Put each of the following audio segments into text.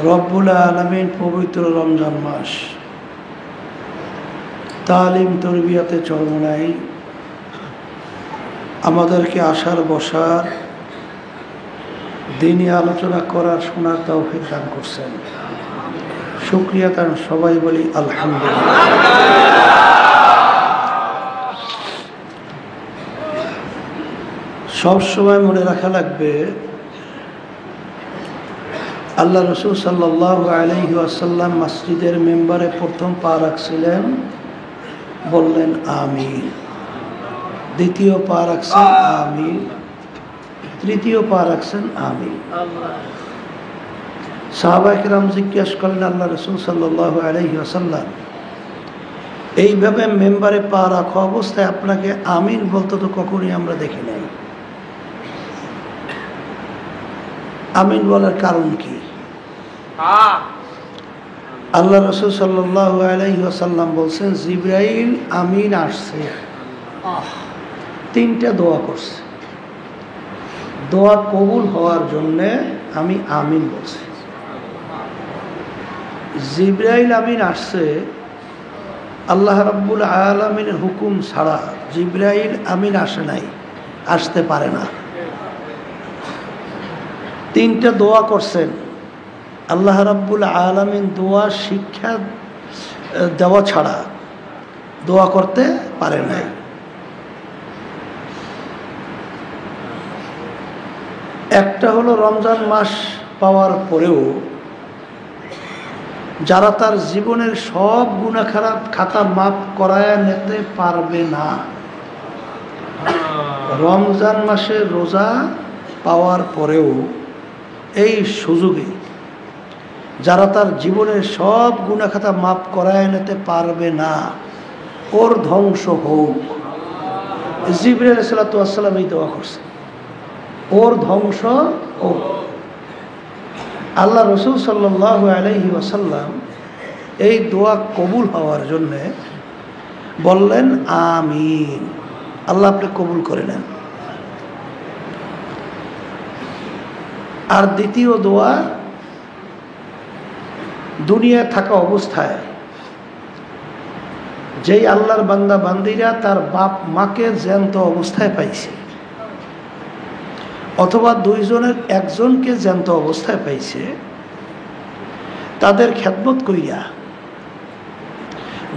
রব্বুল আলামিন পবিত্র রমজান মাস তালিম তরবিয়াতে চরমনাই আমাদেরকে আসার বসার দিনই আলোচনা করার শোনার তৌফিক দান করছেন। শুকরিয়া তার সবাই বলি আলহামদুলিল্লাহ। সব সময় মনে রাখা লাগবে আল্লাহ রসুল সাল্লাল্লাহু আলাইহি ওয়াসাল্লাম মসজিদের মেম্বারে প্রথম পা রাখছিলেন, বললেন আমিন। দ্বিতীয় পা রাখছেন আমিন, তৃতীয় পা রাখছেন আমিন। সাহাবায়ে কেরাম জিজ্ঞেস করলেন, আল্লাহ রসুল সাল্লাল্লাহু আলাইহি ওয়াসাল্লাম, এইভাবে মেম্বারে পা রাখা অবস্থায় আপনাকে আমিন বলতে তো কখনই আমরা দেখি নাই। আমিন বলার কারণ কি? আল্লাহ রসুল সাল্লাল্লাহু আলাইহি ওয়াসাল্লাম বলছেন, জিবরাইল আমিন আসছে, তিনটা দোয়া করছে, দোয়া কবুল হওয়ার জন্যে আমি আমিন বলছি। জিবরাইল আমিন আসছে, আল্লাহ রাব্বুল আলামিনের হুকুম ছাড়া জিবরাইল আমিন আসে নাই, আসতে পারে না। তিনটা দোয়া করছেন, আল্লাহ রাব্বুল আলামিন দোয়া শিক্ষা দেওয়া ছাড়া দোয়া করতে পারে নাই। একটা হলো রমজান মাস পাওয়ার পরেও যারা তার জীবনের সব গুনাহ খারাপ খাতা মাফ করায় নিতে পারবে না, রমজান মাসে রোজা পাওয়ার পরেও এই সুযোগে যারা তার জীবনের সব গুনাহ খাতা মাফ করায় নিতে পারবে না, ওর ধ্বংস হোক। জিবরাইল আলাইহিস সালাতু ওয়াস সালাম এই দোয়া করছে, ওর ধ্বংস হোক। আল্লাহ রসুল সাল্লাল্লাহু আলাইহি ওয়াসাল্লাম এই দোয়া কবুল হওয়ার জন্যে বললেন আমিন। আল্লাহ আপনি কবুল করে নেন। আর দ্বিতীয় দোয়া, দুনিয়ায় থাকা অবস্থায় যেই আল্লাহর বান্দা বান্দিরা তার বাপ মাকে জ্যান্ত অবস্থায় পাইছে, অথবা দুইজনের একজনকে জ্যান্ত অবস্থায় পাইছে, তাদের খেদমত কইরা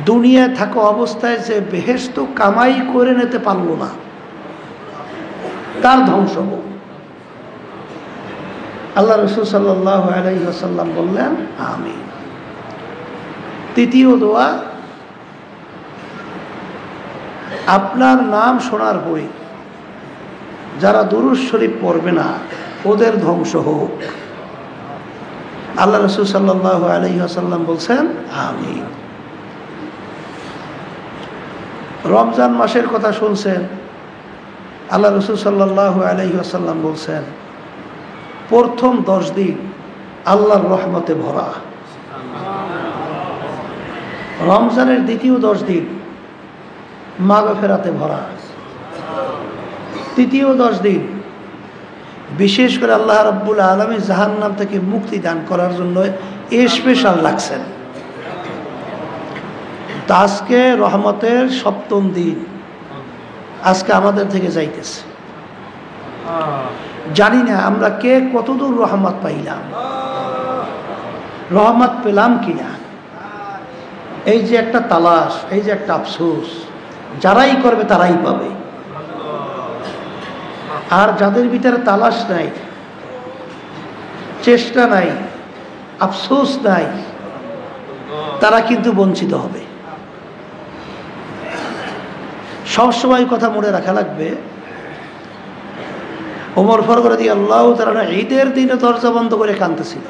দুনিয়ায় থাকা অবস্থায় যে বেহেশত কামাই করে নিতে পারল না, তার ধ্বংস হোক। আল্লাহ রসুল সাল্লাল্লাহু আলাইহি ওয়াসাল্লাম বললেন আমিন। তৃতীয় দোয়া, আপনার নাম শোনার পরে যারা দুরূদ শরীফ পড়বে না, ওদের ধ্বংস হোক। আল্লাহ রসুল সাল্লাল্লাহু আলাইহি ওয়াসাল্লাম বলছেন আমিন। রমজান মাসের কথা শুনছেন, আল্লাহ রসুল সাল্লাল্লাহু আলাইহি ওয়াসাল্লাম বলছেন, প্রথম 10 দিন আল্লাহর রহমতে ভরা, রমজানের দ্বিতীয় 10 দিন মাগফিরাতে ভরা, তৃতীয় 10 দিন বিশেষ করে আল্লাহ রাব্বুল আলামিন জাহান্নাম থেকে মুক্তি দান করার জন্য স্পেশাল লাগছেন। তা আজকে রহমতের 7ম দিন, আজকে আমাদের থেকে যাইতেছে। জানি না আমরা কে কতদূর রহমত পাইলাম, রহমত পেলাম কিনা। এই যে একটা তালাশ, এই যে একটা আফসোস, যারাই করবে তারাই পাবে। আর যাদের ভিতরে তালাশ নাই, চেষ্টা নাই, আফসোস নাই, তারা কিন্তু বঞ্চিত হবে। সবসময় কথা মনে রাখা লাগবে, ওমর ফারুক রাদিয়াল্লাহু তাআলা ঈদের দিনে দরজা বন্ধ করে কাঁদতেছিল।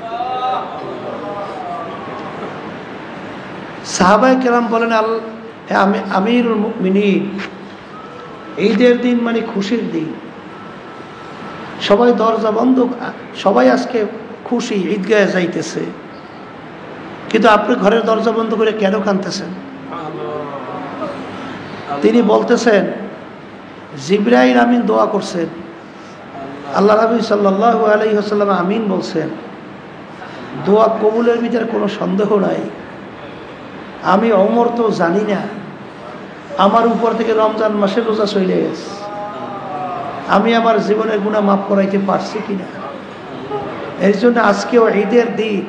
সাহাবায়ে কেরাম বলেন, আমি আমিরুল মুমিনিন, ঈদের দিন মানে খুশির দিন, সবাই দরজা বন্ধ, সবাই আজকে খুশি, ঈদগাহে যাইতেছে, কিন্তু আপনি ঘরের দরজা বন্ধ করে কেন কাঁদতেছেন? তিনি বলতেছেন, জিবরাইল আমিন দোয়া করছেন, আল্লাহ নবী সাল্লাল্লাহু আলাইহি ওয়াসাল্লাম আমিন বলছেন, দোয়া কবুলের ভিতরে কোনো সন্দেহ নাই। আমি ওমর তো জানি না আমার উপর থেকে রমজান মাসের রোজা চলে গেছে, আমি আমার জীবনের গুনাহ মাফ করাইতে পারছি কিনা। এর জন্য আজকেও ঈদের দিন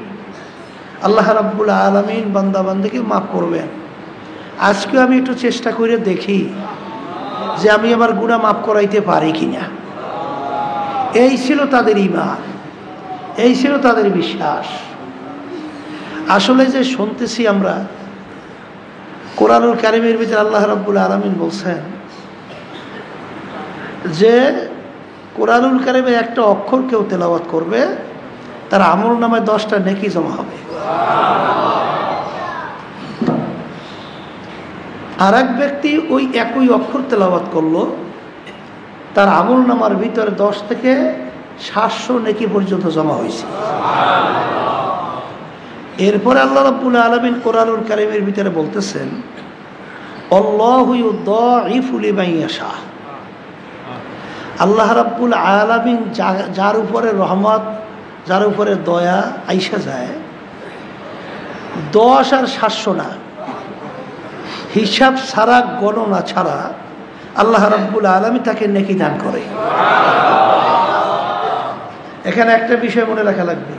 আল্লাহ রাব্বুল আলামিন বান্দা বান্দাকে মাফ করবেন। আজকেও আমি একটু চেষ্টা করে দেখি যে আমি আমার গুনাহ মাফ করাইতে পারি কিনা। এই ছিল তাদের ঈমান, এই ছিল তাদের বিশ্বাস। আসলে যে শুনতেছি আমরা কোরআনুল কারীমের ভিতরে আল্লাহ রাব্বুল আলামিন বলছেন যে কোরআনুল কারীমের একটা অক্ষর কেউ তেলাওয়াত করবে তার আমল নামায় 10টা নেকি জমা হবে। আর এক ব্যক্তি ওই একই অক্ষর তেলাওয়াত করলো, তার আমল নামার ভিতরে 10 থেকে 700 নেকি পর্যন্ত জমা হয়েছে। এরপরে আল্লাহ রাব্বুল আলামিন কোরআনুল কারীমের ভিতরে বলতেছেন আল্লাহু ইউদাইফু লিমান ইয়াশা। আল্লাহ রাব্বুল আলামিন যার উপরে রহমত, যার উপরে দয়া আইসা যায়, 10 আর 700 না, হিসাব ছাড়া গণনা ছাড়া আল্লাহ রাব্বুল আলামিন তাকে নেকি দান করে। এখানে একটা বিষয় মনে রাখা লাগবে,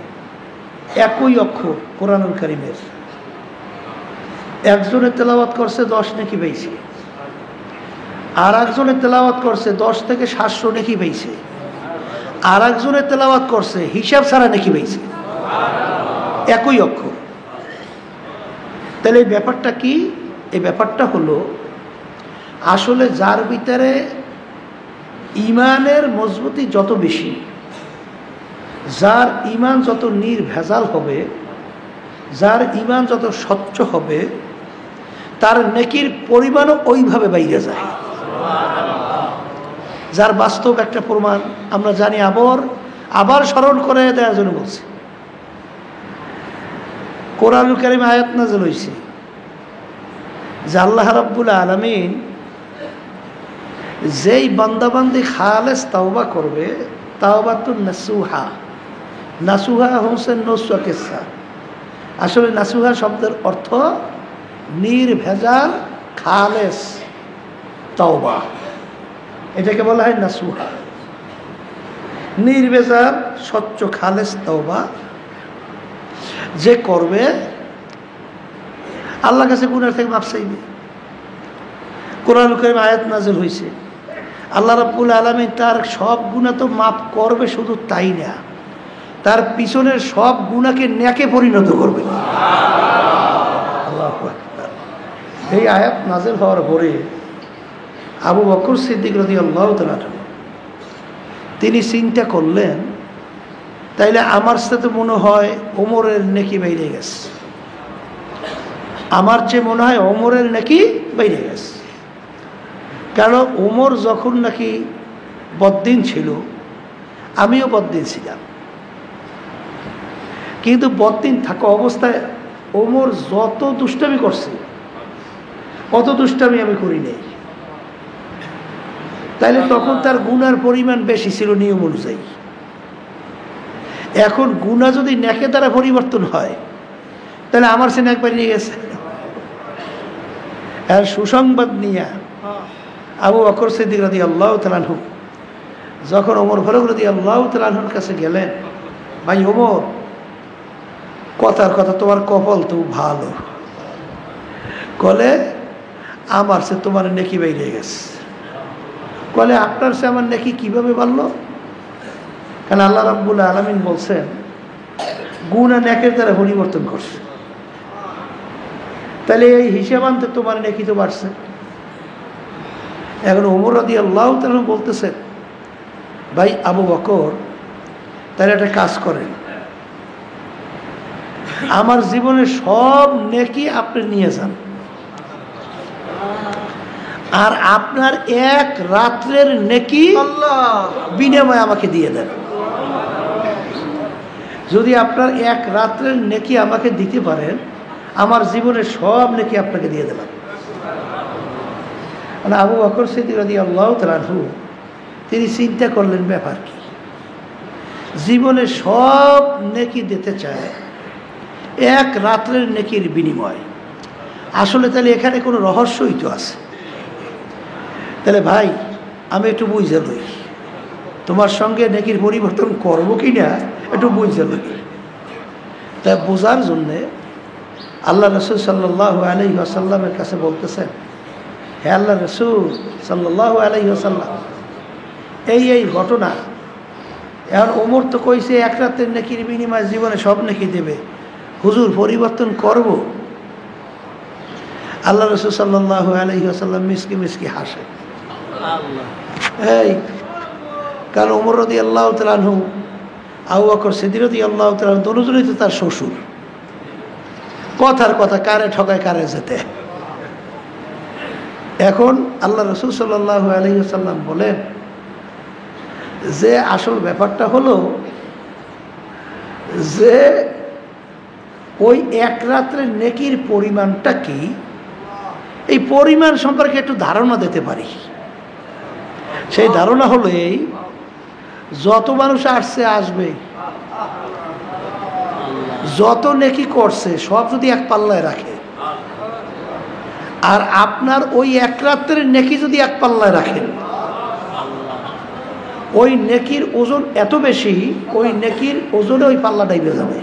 একই অক্ষর কোরআনুল কারীমের একজনের তেলাওয়াত করছে 10 নেকি পাইছে, আর একজনের তেলাওয়াত করছে 10 থেকে 700 নেকি পাইছে, আর একজনের তেলাওয়াত করছে হিসাব ছাড়া নেকি পাইছে। একই অক্ষর। তাহলে এই ব্যাপারটা কি? এই ব্যাপারটা হলো আসলে যার ভিতরে ইমানের মজবুতি যত বেশি, যার ইমান যত নির্ভেজাল হবে, যার ইমান যত স্বচ্ছ হবে, তার নেকির পরিমাণও ওইভাবে বাইরে যায়। যার বাস্তব একটা প্রমাণ আমরা জানি, আবার স্মরণ করে দেওয়ার জন্য বলছি। কোরআনুল কারীমে আয়াত নাযিল হয়েছে যে আল্লাহ রাব্বুল আলামিন যেই বান্দাবান্দি খালেস তাওবা করবে, তাওবাতুন নাসুহা, নাসুহা হচ্ছে নসুয়া কেসা। আসলে নাসুহা শব্দের অর্থ নির্ভেজাল খালেস তাওবা, এটাকে বলা হয় নাসুহা। নির্ভেজাল স্বচ্ছ খালেস তাওবা যে করবে আল্লাহর কাছে গুনাহ থেকে মাফ চাইবে। কোরআনুল কারীমে আয়াত নাযিল হয়েছে, আল্লাহ রাব্বুল আলামিন তার সব গুনাহ তো মাফ করবে, শুধু তাই না, তার পিছনের সব গুনাহকে নেকে পরিণত করবে। আল্লাহু আকবার। এই আয়াত নাযিল হওয়ার পরে আবু বকর সিদ্দিক রাদিয়াল্লাহু তাআলা তিনি চিন্তা করলেন, তাইলে আমার সাথে মনে হয় ওমরের নেকি বাইরে গেছে, আমার চেয়ে মনে হয় ওমরের নেকি বাইরে গেছে। কারণ ওমর যখন নাকি বদ্দিন ছিল, আমিও বদ্দিন ছিলাম, কিন্তু বদ্দিন থাকা অবস্থায় ওমর যত দুষ্টামি করছে অত দুষ্টামি আমি করি নাই। তাইলে তখন তার গুনার পরিমাণ বেশি ছিল নিয়ম অনুযায়ী। এখন গুনাহ যদি নেকে দ্বারা পরিবর্তন হয়, তাহলে আমার সে নেক বাড়িয়ে গেছে। আর সুসংবাদ নিয়ে আবু বকর সিদ্দিক রাদিয়াল্লাহু তাআলা আনহু যখন ওমর ফারুক রাদিয়াল্লাহু তাআলা আনহুর কাছে গেলেন, ভাই ওমর, কথার কথা তোমার কপাল তো ভালো, কলে আমার সে তোমার নেকি বাইরে গেছে। কলে আপনার সে আমার নেকি কিভাবে বাড়লো? কারণ আল্লাহ রাব্বুল আলামিন বলছেন গুনাহ নেকের দ্বারা পরিবর্তন করছে, তাহলে এই হিসাব আনতে তোমার নেকি তো বাড়ছে। এখন ওমর রাদিয়াল্লাহু তাআলা বলতেছেন, ভাই আবু বকর, তাহলে একটা কাজ করেন, আমার জীবনের সব নেকি আপনি নিয়ে যান, আর আপনার এক রাত্রের নেকি বিনিময়ে আমাকে দিয়ে দেন। যদি আপনার এক রাত্রের নেকি আমাকে দিতে পারেন, আমার জীবনের সব নেকি আপনাকে দিয়ে দিলাম। মানে আবু বকর সিদ্দিক রাদিয়াল্লাহু তাআলা আনহু তিনি চিন্তা করলেন ব্যাপার কি, জীবনে সব নেকি দিতে চায়, এক রাত্রের নেকির বিনিময়। আসলে তাহলে এখানে কোনো রহস্যই তো আছে। তাহলে ভাই আমি একটু বুঝে লই, তোমার সঙ্গে নেকির পরিবর্তন করবো কি না একটু বুঝে লই। তাই বোঝার জন্যে আল্লাহ রসুল সাল্লাল্লাহু আলাইহি ওয়াসাল্লামের কাছে বলতেছেন, হে আল্লাহ রসুল সাল্লাল্লাহু আলাইহি ওয়াসাল্লাম, এই ঘটনা, এখন ওমর তো কইছে এক রাতের নেকির বিনিময়ে জীবনে সব নেকি দেবে, হুজুর পরিবর্তন করব? আল্লাহ রসুল সাল্লাল্লাহু আলাইহি ওয়াসাল্লাম মিসকি মিসকি হাসে। এই কারণ ওমর রাদিয়াল্লাহু তাআলা আনহু, আবু বকর সিদ্দিক রাদিয়াল্লাহু তাআলা আনহু দুজনেই তো তার শ্বশুর। কথার কথা, কারে ঠকায় কারে যেতে। এখন আল্লাহ রসুল সাল্লাল্লাহু আলাইহি ওয়াসাল্লাম বলেন যে আসল ব্যাপারটা হলো যে ওই এক রাত্রের নেকির পরিমাণটা কি, এই পরিমাণ সম্পর্কে একটু ধারণা দিতে পারি। সেই ধারণা হলো এই, যত মানুষ আসছে আসবে, যত নেকি করছে সব যদি এক পাল্লায় রাখে, আর আপনার ওই এক রাত্রের নেকি যদি এক পাল্লায় রাখেন, ওই নেকির ওজন এত বেশি, ওই নেকির ওজনে ওই পাল্লা ডাইবে যাবে।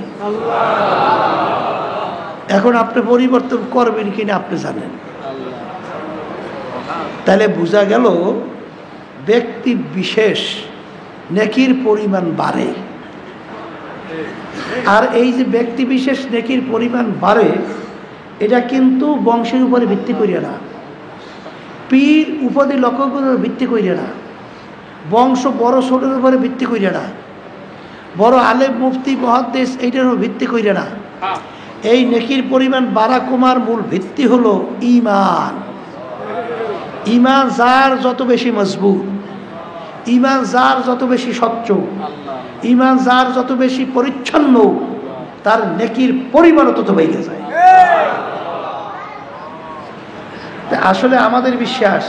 এখন আপনি পরিবর্তন করবেন কিনা আপনি জানেন। তাহলে বোঝা গেল ব্যক্তি বিশেষ নেকির পরিমাণ বাড়ে। আর এই যে ব্যক্তি বিশেষ নেকির পরিমাণ বাড়ে, এটা কিন্তু বংশের উপরে ভিত্তি করিয়া না, পীর উপাধি লক্ষ্যের ভিত্তি করিয়া না, বংশ বড় ছোটের উপরে ভিত্তি করিয়া না, বড় আলেম মুফতি মুহাদ্দিস এইটার ভিত্তি করিয়া না। এই নেকির পরিমাণ বাড়া কমার মূল ভিত্তি হলো ঈমান। ঈমান যার যত বেশি মজবুত, ঈমান যার যত বেশি স্বচ্ছ, ঈমান যার যত বেশি পরিচ্ছন্ন, তার নেকির পরিমাণও তত বেড়ে যায়। আসলে আমাদের বিশ্বাস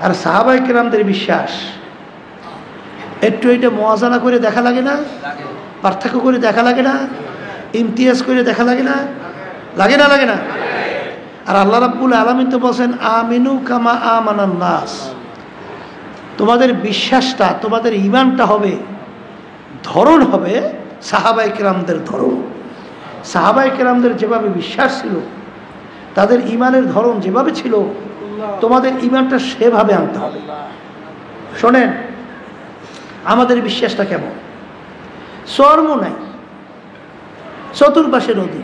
আর সাহাবায়ে কেরামদের বিশ্বাস একটু এটা মুওয়াজানা করে দেখা লাগে না? পার্থক্য করে দেখা লাগে না? ইমতিয়াজ করে দেখা লাগে না? লাগে না? লাগে না? আর আল্লাহ রাব্বুল আলামিন তো বলেন, আমিনু কামা আমানান নাস। তোমাদের বিশ্বাসটা, তোমাদের ঈমানটা হবে, ধরন হবে সাহাবায়ে কেরামদের ধরন। সাহাবায়ে কেরামদের যেভাবে বিশ্বাস ছিল, তাদের ঈমানের ধরন যেভাবে ছিল, তোমাদের ঈমানটা সেভাবে আনতে হবে। শোনেন, আমাদের বিশ্বাসটা কেমন? চর্ম নাই, চতুর্পাশে নদী,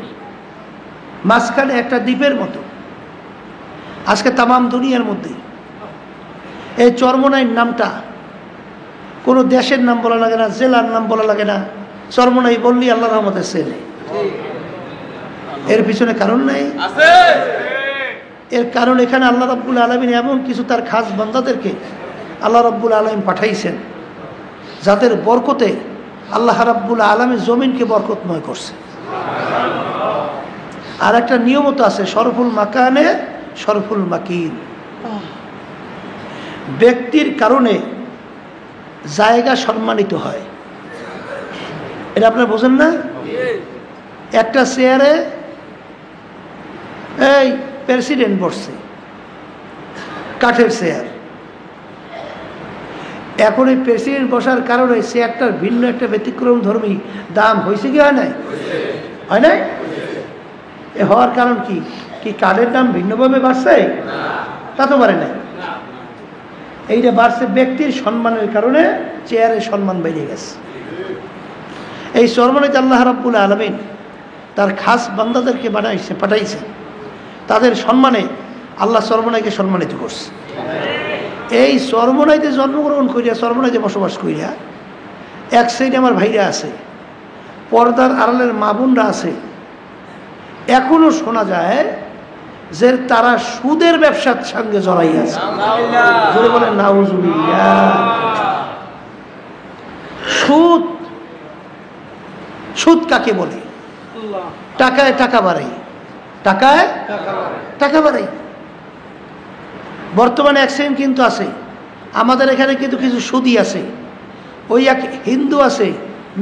মাঝখানে একটা দ্বীপের মতো। আজকে তামাম দুনিয়ার মধ্যে এই চরমনাইয়ের নামটা কোনো দেশের নাম বলা লাগে না, জেলার নাম বলা লাগে না। চরমনাই বললি আল্লাহর রহমতে ছেলে। এর পিছনে কারণ নাই? এর কারণ এখানে আল্লাহ রাব্বুল আলামিন এমন কিছু তার খাস বান্দাদেরকে আল্লাহ রাব্বুল আলামিন পাঠাইছেন, যাদের বরকতে আল্লাহ রাব্বুল আলামিন জমিনকে বরকতময় করছে। আর একটা নিয়মত আছে, শরফুল মাকানে শরফুল মাকিন। ব্যক্তির কারণে জায়গা সম্মানিত হয়, এটা আপনারা বোঝেন না? একটা চেয়ারে এই প্রেসিডেন্ট বসছে, কাঠের চেয়ার। এখন এই প্রেসিডেন্ট বসার কারণে চেয়ারটার ভিন্ন একটা ব্যতিক্রম ধর্মী দাম হয়েছে কি হয় নাই? হয় নাই? এ হওয়ার কারণ কি? কি কাঠের দাম ভিন্নভাবে বাড়ছে? তা তো পারে নাই। এইটা বাড়ছে ব্যক্তির সম্মানের কারণে, চেয়ারের সম্মান বেড়ে গেছে। এই চরমনাইতে আল্লাহ রাব্বুল আলামিন তার খাস বান্দাদেরকে পাঠাইছে, তাদের সম্মানে আল্লাহ চরমনাইকে সম্মানিত করছে। এই চরমনাইতে জন্মগ্রহণ করিয়া, চরমনাইতে বসবাস করিয়া, এক সাইডে আমার ভাইরা আছে, পর্দার আড়ালের মা বোনরা আছে। এখনো শোনা যায় যে তারা সুদের ব্যবসার সঙ্গে জড়াই আছে। জোরে বলেন নাউজুবিল্লাহ। সুদ, সুদ কাকে বলে? টাকায় টাকা বাড়াই, টাকায় টাকা বাড়াই। বর্তমানে এক শ্রেণী কিন্তু আছে, আমাদের এখানে কিন্তু কিছু সুদী আছে। ওই এক হিন্দু আছে,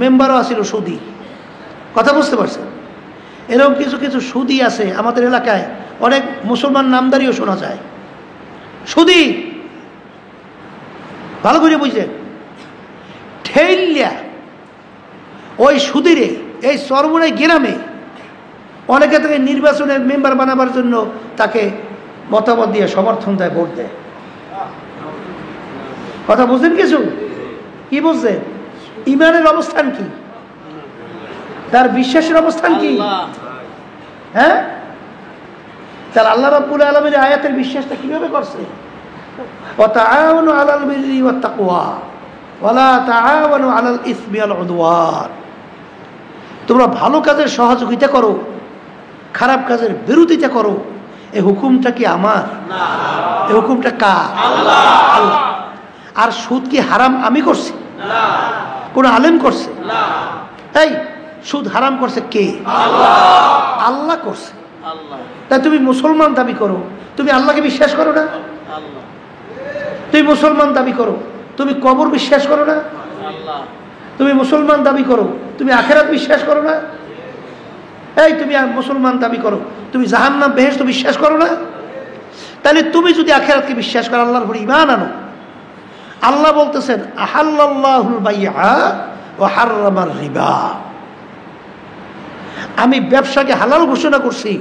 মেম্বারও আছিল সুদী। কথা বুঝতে পারছেন? এরকম কিছু কিছু সুদী আছে আমাদের এলাকায়, অনেক মুসলমান নামদারিও শোনা যায়। সুদী ভালো করে বুঝলেন, ঠেইলিয়া ওই সুদীরে এই চরমুনাই গ্রামে অনেকে তাকে নির্বাচনের মেম্বার বানাবার জন্য তাকে মতামত দিয়ে সমর্থন দেয়, ভোট দেয়। কথা বুঝলেন কিছু? কি বুঝলেন? ইমানের অবস্থান কি, তার বিশ্বাসের অবস্থান কি? হ্যাঁ, তার আল্লাহ রাব্বুল আলামিনের আয়াতের বিশ্বাসটা কিভাবে করছে? ওয়া তাআওয়ানু আলাল বিররি ওয়াত তাকওয়া ওয়া লা তাআওয়ানু আলাল ইসমি ওয়াল উদওয়ান। তোমরা ভালো কাজের সহযোগিতা করো, খারাপ কাজের বিরোধিতা করো। এই হুকুমটা কি আমার? না, এই হুকুমটা কার? আল্লাহ। আর সুদ কি হারাম আমি করছি? না। কোন আলেম করছে? না। এই সুদ হারাম করছে কে? আল্লাহ। আল্লাহ করছে। আল্লাহ। তাই তুমি মুসলমান দাবি করো, তুমি আল্লাহকে বিশ্বাস করো না? আল্লাহ। তুমি মুসলমান দাবি করো, তুমি কবর বিশ্বাস করো না? আল্লাহ। তুমি মুসলমান দাবি করো, তুমি আখিরাত বিশ্বাস করো না? এই তুমি মুসলমান দাবি করো, তুমি জাহান্নাম বেহেশত বিশ্বাস করো না? তাহলে তুমি যদি আখিরাতকে বিশ্বাস করো, আল্লাহর উপর ঈমান আনো। আল্লাহ বলতেছেন আহাল্লাল্লাহুল বাইআ ওয়া হাররামার রিবা, আমি ব্যবসাকে হালাল ঘোষণা করছি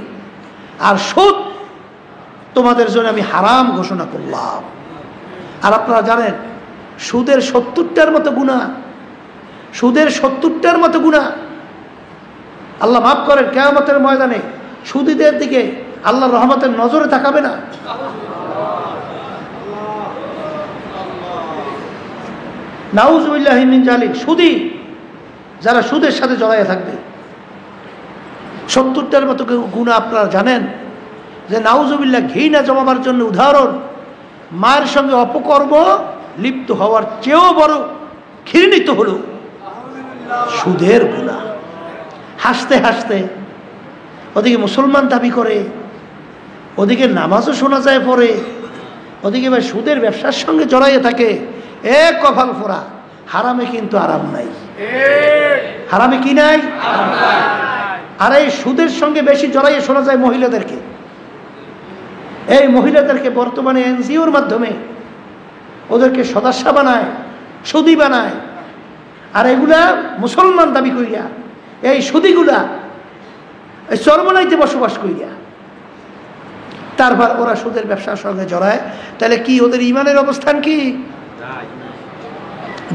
আর সুদ তোমাদের জন্য আমি হারাম ঘোষণা করলাম। আর আপনারা জানেন সুদের 70টার মতো গুনাহ, সুদের 70টার মতো গুনাহ। আল্লাহ মাফ করেন, কিয়ামতের ময়দানে সুদীদের দিকে আল্লাহর রহমতের নজরে তাকাবে না। নাউযুবিল্লাহি মিন যালিক, সুদী যারা সুদের সাথে জড়াইয়া থাকবে 70টার মতো গুনাহ। আপনারা জানেন যে নাউযুবিল্লাহ ঘৃণা জমাবার জন্য উদাহরণ, মায়ের সঙ্গে অপকর্ম লিপ্ত হওয়ার চেয়েও বড় ঘৃণিত হলো সুদের গুনাহ। হাসতে হাসতে ওদিকে মুসলমান দাবি করে, ওদিকে নামাজও শোনা যায় পড়ে, ওদিকে ভাই সুদের ব্যবসার সঙ্গে জড়াইয়ে থাকে। এক কপাল ফোড়া, হারামে কিন্তু আরাম নাই। হারামে কি নাই? আর এই সুদের সঙ্গে বেশি জড়াইয়ে শোনা যায় মহিলাদেরকে। এই মহিলাদেরকে বর্তমানে এনজিওর মাধ্যমে ওদেরকে সদস্য বানায়, সুদী বানায়। আর এগুলা মুসলমান দাবি করিয়া এই সুদীগুলা এই চরমনাইতে বসবাস করিয়া তারপর ওরা সুদের ব্যবসার সঙ্গে জড়ায়। তাহলে কি ওদের ইমানের অবস্থান কি?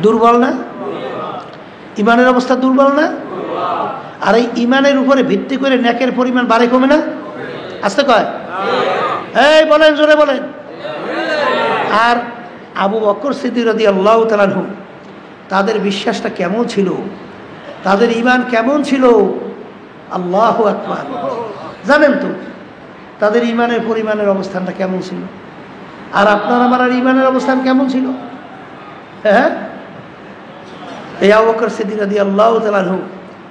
দুর্বল না? ইমানের অবস্থা দুর্বল না? আর এই ইমানের উপরে ভিত্তি করে নেকের পরিমাণ বাড়ে কমে না? আসতে কয় এই বলেন, জোরে বলেন। আর আবু বকর সিদ্দিক রাদিয়াল্লাহু তাআলা আনহু, তাদের বিশ্বাসটা কেমন ছিল, তাদের ইমান কেমন ছিল? আল্লাহু আকবার। জানেন তো তাদের ইমানের পরিমাণের অবস্থানটা কেমন ছিল? আর আপনার আমার আর ইমানের অবস্থান কেমন ছিল? হ্যাঁ, এই আবু বকর সিদ্দিক রাদিয়াল্লাহু তাআলা আনহু,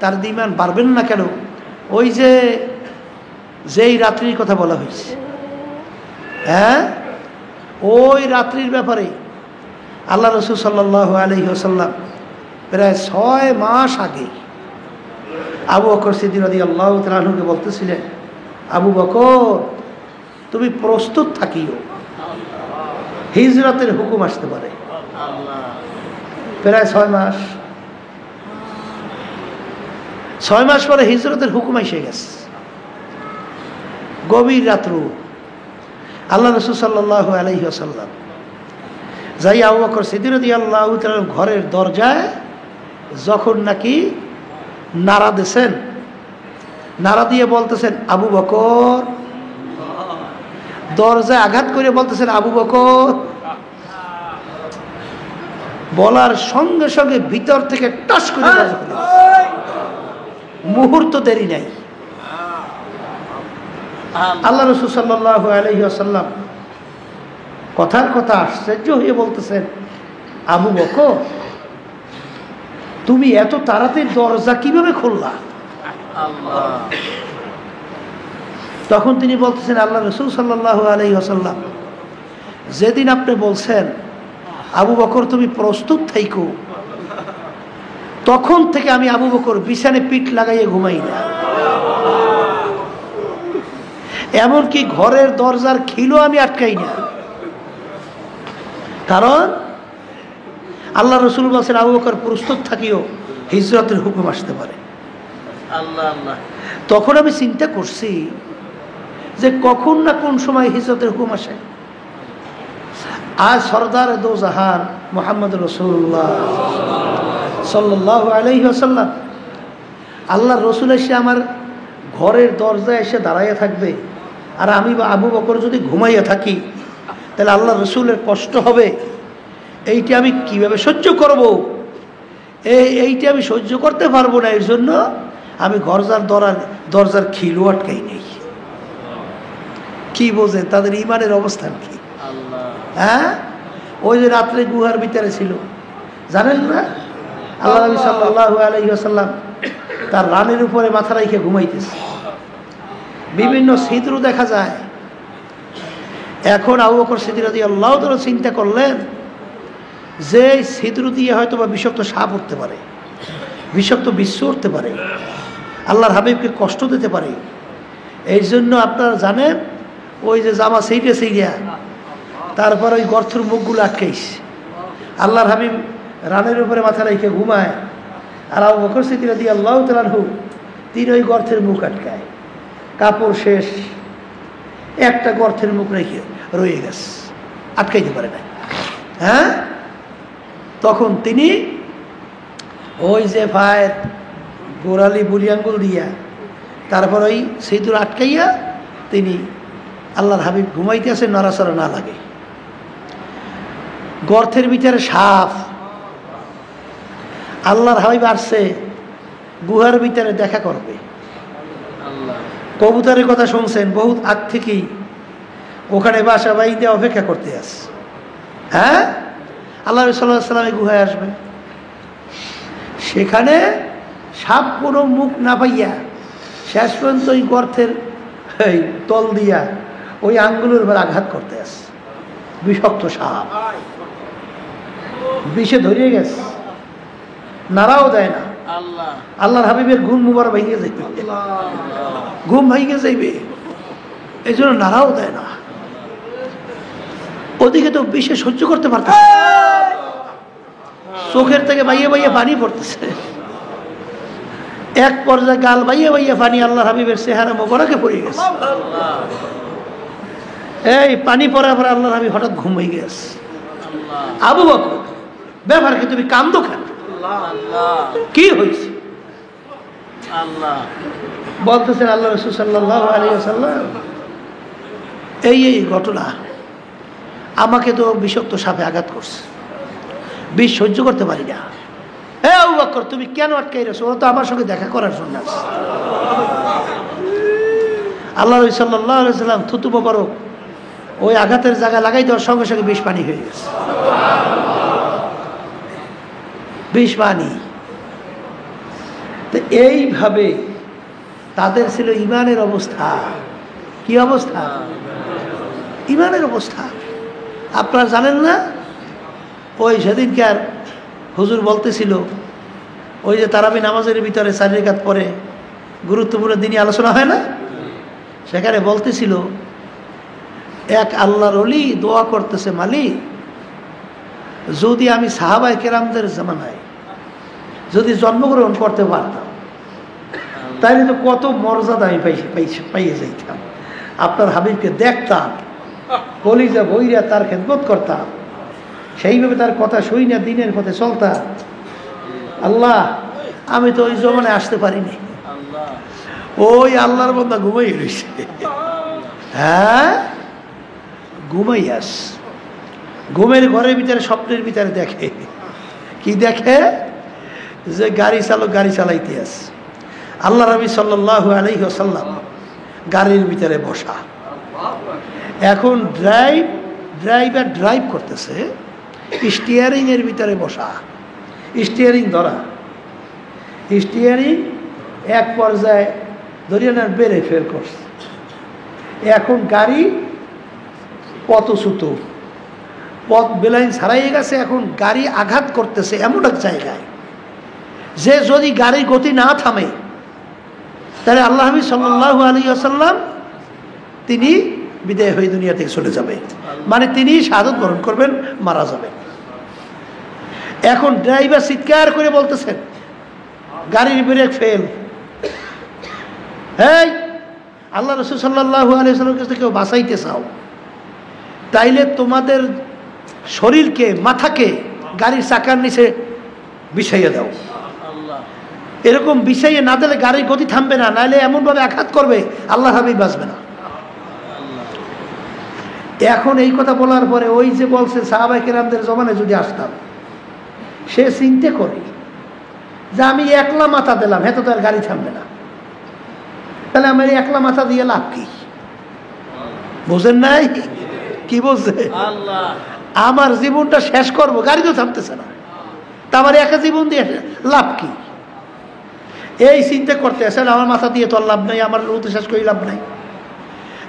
তার ইমান বাড়বেন না কেন? ওই যে যেই রাত্রির কথা বলা হয়েছে, হ্যাঁ, ওই রাত্রির ব্যাপারে আল্লাহ রাসূল সাল্লাল্লাহু আলাইহি ওয়াসাল্লাম প্রায় 6 মাস আগে আবু বকর সিদ্দিক রাদিয়াল্লাহু তাআলা আনহুকে বলতেছিলেন, আবু বকর তুমি প্রস্তুত থাকিও, হিজরতের হুকুম আসতে পারে। প্রায় 6 মাস, 6 মাস পরে হিজরতের হুকুম এসে গেছে। গভীর রাত্র আল্লাহ রাসূল সাল্লাল্লাহু আলাইহি ওয়াসাল্লাম যাই আবু বকর সিদ্দিক রাদিয়াল্লাহু তাআলা ঘরের দরজায় যখন নাকি নাড়া দিয়েছেন, নাড়া দিয়ে বলতেছেন আবু বকর, দরজায় আঘাত করে বলতেছেন আবু বকর, বলার সঙ্গে সঙ্গে ভিতর থেকে টাস করে মুহূর্ত দেরি নাই। আল্লাহ রাসূল সাল্লাল্লাহু আলাইহি ওয়াসাল্লাম কথার কথা আশ্চর্য হয়ে বলতেছেন, আবু বকর তুমি এত তাড়াতাড়ি দরজা কিভাবে খুললা? তখন তিনি বলতেছেন, আল্লাহ রাসূল সাল্লাল্লাহু আলাইহি ওয়াসাল্লাম যেদিন আপনি বলছেন আবু বকর তুমি প্রস্তুত থাইকো, তখন থেকে আমি আবু বকর বিছানে পিঠ লাগাইয়ে ঘুমাই না। এমনকি ঘরের দরজার খিলও আমি আটকাই না। কারণ আল্লাহ রসুল বলছেন আবু বকর প্রস্তুত থাকিও, হিজরতের হুকুম আসতে পারে। তখন আমি চিন্তা করছি যে কখন না কোন সময় হিজরতের হুকুম আসে। আজ সরদার দো জাহান মুহাম্মদ রাসূলুল্লাহ সাল্লাল্লাহু আলাইহি ওয়াসাল্লাম, আল্লাহ রসুল এসে আমার ঘরের দরজায় এসে দাঁড়াইয়া থাকবে, আর আমি বা আবু বকর যদি ঘুমাইয়া থাকি, তাহলে আল্লাহ রসুলের কষ্ট হবে। এইটা আমি কিভাবে সহ্য করব? এইটা আমি সহ্য করতে পারবো না। এর জন্য আমি দরজার খিলু আটকাই নেই। কি বোঝেন তাদের ইমানের অবস্থান কি? হ্যাঁ, ওই যে রাত্রে গুহার ভিতরে ছিল, জানেন না? আল্লাহ নবী সাল্লাল্লাহু আলাইহি ওয়াসাল্লাম তার রানের উপরে মাথা রেখে ঘুমাইতেছে, বিভিন্ন ছিদ্র দেখা যায়। এখন আবু বকর সিদ্দিক রাদিয়াল্লাহু তাআলা চিন্তা করলেন যে ছিদ্র দিয়ে হয়তো বা বিষাক্ত সাপ উঠতে পারে, বিষাক্ত বিশ্ব উঠতে পারে, আল্লাহর হাবিবকে কষ্ট দিতে পারে। এই জন্য আপনারা জানেন ওই যে জামা সেইটা তারপর ওই গর্থর মুখগুলো আটকাইছে। আল্লাহর হাবিব রানের উপরে মাথা রেখে ঘুমায়, আর আবু বকর সিদ্দিক রাদিয়াল্লাহু তাআলা আনহু তিনি ওই গর্থের মুখ আটকায়। কাপড় শেষ, একটা গর্থের মুখ রেখে রয়ে গেছে, আটকাইতে পারে না। হ্যাঁ, তখন তিনি ওই যে পায়ের গোড়ালি বুড়ি আঙ্গুল দিয়া তারপর ওই সিঁদুর আটকাইয়া তিনি আল্লাহর হাবিব ঘুমাইতে আসে, নড়াচড়া না লাগে। গর্তের ভিতরে সাপ, আল্লাহর হাবিব আসছে গুহার ভিতরে দেখা করবে। কবুতরের কথা শুনছেন, বহুত আগ থেকেই ওখানে বাসা বাইতে অপেক্ষা করতে আসে। হ্যাঁ, আল্লাহ সাল্লাল্লাহু আলাইহি ওয়াসাল্লাম গুহায় আসবে, সেখানে সাপ কোনো মুখ না পাইয়া শেষ পর্যন্ত ওই গর্তের তল দিয়া ওই আঙ্গুলের উপর আঘাত করতে আসে। বিষাক্ত সাপ বিষে ধরিয়ে গেছে, নাড়াও দেয় না। আল্লাহর হাবিবের ঘুম মুবারক ভেঙে যাইবে, ঘুম ভেঙে যাইবে, এই জন্য নাড়াও দেয় না। ওদিকে তো বিষে সহ্য করতে পারতেছে, চোখের থেকে বাইয়ে বাইয়ে পানি পড়তেছে। এক পর্যায়ে গাল বাইয়ে বাইয়ে পানি আল্লাহর হাবিবের চেহারা মোবারকে পড়ে গেছে। এই পানি পড়ার পরে আল্লাহর হাবিব হঠাৎ ঘুম হয়ে গেছে। আবু বকর, ব্যাপার কি, তুমি কান্দো কেন? কি হয়েছে? বলতেছেন আল্লাহ রাসূল সাল্লাল্লাহু আলাইহি ওয়াসাল্লাম, এই ঘটনা, আমাকে তো বিষাক্ত সাপে আঘাত করছে, বিষ সহ্য করতে পারি না। হে আবু বকর, তুমি কেন আটকাই রেছো? ও তো আমার সঙ্গে দেখা করার জন্য আসছে। আল্লাহ রাসূল সাল্লাল্লাহু আলাইহি ওয়াসাল্লাম থুতু মোবারক ওই আঘাতের জায়গায় লাগাই দেওয়ার সঙ্গে সঙ্গে বিষ পানি হয়ে গেছে। বিষ পানি। তো এইভাবে তাদের ছিল ইমানের অবস্থা। কি অবস্থা? ইমানের অবস্থা। আপনারা জানেন না, ওই সেদিনকার হুজুর বলতেছিল, ওই যে তারাবি নামাজের ভিতরে 4 রাকাত পরে গুরুত্বপূর্ণ দিনই আলোচনা হয় না, সেখানে বলতেছিল এক আল্লাহর ওলি দোয়া করতেছে, মালিক যদি আমি সাহাবায়ে কেরামদের জামানায় যদি জন্মগ্রহণ করতে পারতাম, তাইলে তো কত মর্যাদা আমি পাইয়ে যাইতাম, আপনার হাবিবকে দেখতাম, কলিজা বইরা তার খেদমত করতাম, সেইভাবে তার কথা শুই না দিনের পথে চলতাম। আল্লাহ, আমি তো ওই জমানায় আসতে পারিনি। ওই আল্লাহর বান্দা ঘুমাই রয়েছে। হ্যাঁ, ঘুমাই আস, ঘুমের ঘরের ভিতরে স্বপ্নের ভিতরে দেখে, কি দেখে? যে গাড়ি চালক গাড়ি চালাইতে আস, আল্লাহ নবী সাল্লাল্লাহু আলাইহি ওয়াসাল্লাম গাড়ির ভিতরে বসা। এখন ড্রাইভার ড্রাইভ করতেছে, স্টিয়ারিং এর ভিতরে বসা, স্টিয়ারিং ধরা, স্টিয়ারিং এক পর্যায়ে ধরিয়ে না বেড়ে ফেল করছে। এখন গাড়ি পথ ছোট, পথ বেলাইন ছাড়াইয়ে গেছে। এখন গাড়ি আঘাত করতেছে এমন এক জায়গায় যে যদি গাড়ি গতি না থামে, তাহলে আল্লাহ নবী সাল্লাল্লাহু আলাইহি ওয়াসাল্লাম তিনি বিদায় হয়ে দুনিয়া থেকে চলে যাবে, মানে তিনি শাহাদাত বরণ করবেন, মারা যাবেন। এখন ড্রাইভার চিৎকার করে বলতেছেন গাড়ির ব্রেক ফেল। এই আল্লাহ রাসূল সাল্লাল্লাহু আলাইহি ওয়াসাল্লামের কাছে কেউ বাঁচাইতে চাও, তাইলে তোমাদের শরীরকে, মাথাকে গাড়ির চাকার নিচে বিছাইয়ে দাও। এরকম বিছাইয়ে না দিলে গাড়ির গতি থামবে না, নাইলে এমনভাবে আঘাত করবে আল্লাহ হাবিব বাঁচবে না। এখন এই কথা বলার পরে ওই যে বলছে সাহাবায়ে কেরামদের জমানায় যদি আসতাম, সে চিন্তা করে যে আমি একলা মাথা দিলাম, হ্যাঁ তো তার গাড়ি থামবে না, তাহলে আমার একলা মাথা দিয়ে লাভ কি? বুঝেন নাই কি বলছে? আমার জীবনটা শেষ করব, গাড়ি তো থামতেছে না, তা আমার একা জীবন দিয়ে লাভ কি? এই চিন্তা করতে আসেন, আমার মাথা দিয়ে তো লাভ নাই, আমার রুতে শেষ করে লাভ নাই।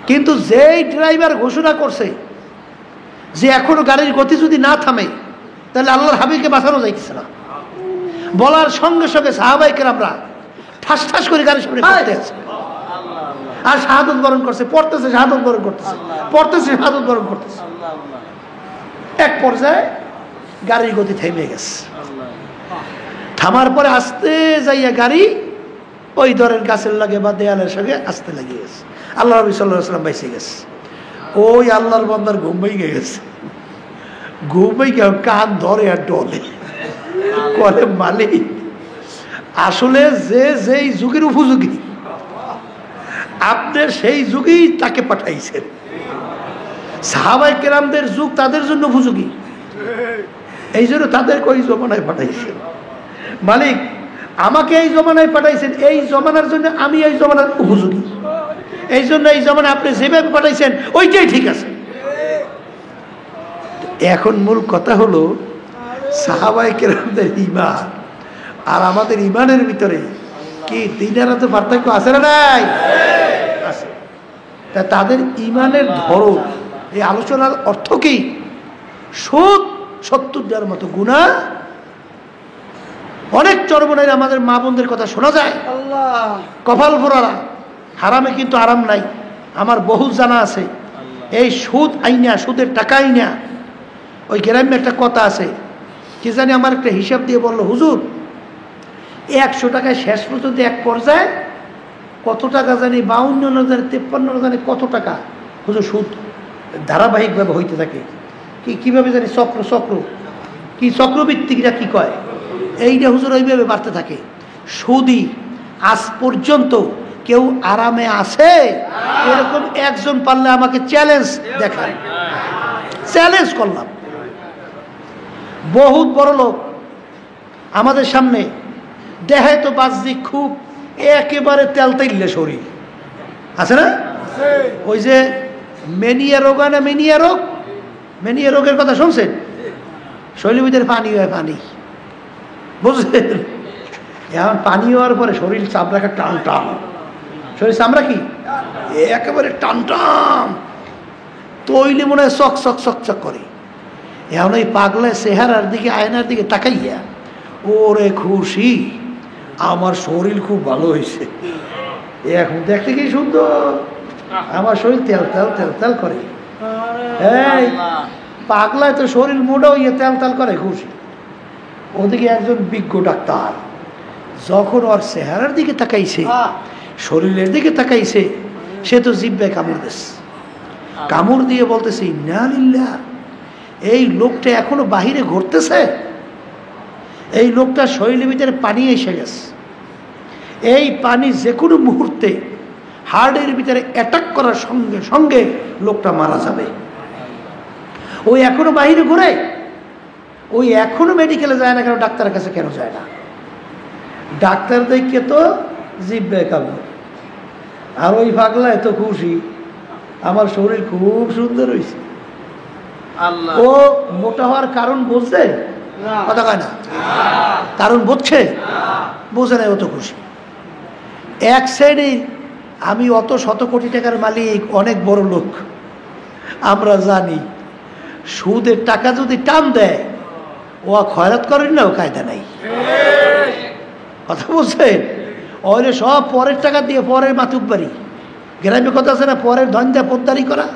কিন্তু যেই ড্রাইভার ঘোষণা করছে যে এখনো গাড়ির গতি যদি না থামে তাহলে আল্লাহর হাবিবকে বাঁচানো যাইতেছে না, বলার সঙ্গে সঙ্গে সাহাবায়ে কেরামরা ঠাস ঠাস করে গাড়ির সামনে পড়তে আছে আর শাহাদাত বরণ করছে, পড়তেছে শাহাদাত বরণ করতেছে, পড়তেছে শাহাদাত বরণ করতেছে। এক পর্যায়ে গাড়ির গতি থেমে গেছে। থামার পরে আস্তে যাইয়া গাড়ি ওই ধরেন গাছের লাগে বা দেয়ালের সঙ্গে আস্তে লাগিয়ে গেছে। আল্লাহ নবী সাল্লাল্লাহু আলাইহি ওয়াসাল্লাম বেঁচে গেছে। ওই আল্লাহর বান্দার ঘুম ভেঙে গেছে, ঘুম ভেঙে কান ধরে আর ডলে, বলে মালিক আসলে যে যেই যুগের উপযোগী আপনি সেই যুগেই তাকে পাঠাইছেন। সাহাবায়ে কেরামদের যুগ তাদের জন্য উপযোগী, এই জন্য তাদেরকে ওই জমানায় পাঠাইছেন। মালিক আমাকে এই জমানায় পাঠাইছেন, এই জমানার জন্য আমি এই জমানার উপযোগী, এই জন্য এই জমানায় আপনি যেভাবে পাঠাইছেন ওইটাই ঠিক আছে। এখন মূল কথা হলো সাহাবায়ে কেরামদের ঈমান আর আমাদের ঈমানের ভিতরে কি দিনের তো পার্থক্য আছে না নাই? আছে। তা তাদের ঈমানের ধরন, এই আলোচনার অর্থ কি? সুদ ৭০টার মতো গুনাহ, অনেক চরমনায় আমাদের মা বোনদের কথা শোনা যায়, কপাল পোড়ারা, হারামে কিন্তু আরাম নাই। আমার বহু জানা আছে এই সুদ আইনা, সুদের টাকা আইনা। ওই গ্রামে একটা কথা আছে, কি জানি আমার একটা হিসাব দিয়ে বললো, হুজুর ১০০ টাকায় শেষ পর্যন্ত এক পর্যায়ে কত টাকা জানি ৫২ না জানি ৫৩ না জানি কত টাকা হুজুর সুদ ধারাবাহিকভাবে হইতে থাকে। কীভাবে জানি চক্র কি চক্রবৃত্তিকরা কি কয়, এইটা হুজুর ওইভাবে বাড়তে থাকে। সুদি আজ পর্যন্ত কেউ আরামে আছে এরকম একজন পারলে আমাকে চ্যালেঞ্জ দেখায়, চ্যালেঞ্জ করলাম। বহুত বড় লোক আমাদের সামনে দেহে তো বাহ্যিক খুব একেবারে তেলতেইলে শরীর আছে না? ওই যে মেনিয়া রোগ হয় না, মেনিয়া রোগের কথা শুনছেন? শরীরের ভিতরে পানি হয়, পানি, বুঝলেন? এখন পানি হওয়ার পরে শরীর চামড়াকে টান টান, শরীর চামড়া কি একেবারে টান টান, তৈলে মনে হয় চক চক চক চক করে। এখন ওই পাগলা চেহারার দিকে, আয়নার দিকে তাকাইয়া ওরে খুশি, আমার শরীর খুব ভালো হয়েছে, এখন দেখতে কি সুন্দর, আমার শরীর তেল তেল তেল তেল করে। এই পাগলায় তো শরীর মোটা হইয়া তেল তেল করে খুশি। ওদিকে একজন বিজ্ঞ ডাক্তার যখন ওর চেহারার দিকে তাকাইছে, শরীরের দিকে তাকাইছে, সে তো জিহ্বায় কামড় দিচ্ছে, কামড় দিয়ে বলতেছে ইন্না লিল্লাহ, এই লোকটা এখনো বাহিরে ঘুরতেছে, এই লোকটা শরীরের ভিতরে পানি এসে গেছে, এই পানি যে কোনো মুহূর্তে হার্টের ভিতরে অ্যাটাক করার সঙ্গে সঙ্গে লোকটা মারা যাবে। ওই এখনো বাহিরে ঘুরে, ওই এখনো মেডিকেলে যায় না কেন, ডাক্তারের কাছে কেন যায় না? ডাক্তার দেখে তো জিহ্বায় কামড়, আর ওই পাগলা এত খুশি, আমার শরীর খুব সুন্দর হয়েছে। ও মোটা হওয়ার কারণ বুঝছে? কথা কয় না, কারণ বুঝছে? বোঝে না, অত খুশি। এক সাইডে আমি অত শত কোটি টাকার মালিক, অনেক বড় লোক, আমরা জানি সুদের টাকা যদি টান দেয় ও খয়রাত করেন না, ও কায়দা নাই। কথা বলছেন? ওরে সব পরের টাকা দিয়ে পরের মাতুক বাড়ি, গ্রামে কথা আছে না, পরের ধন্দা পোদ্দারি করা।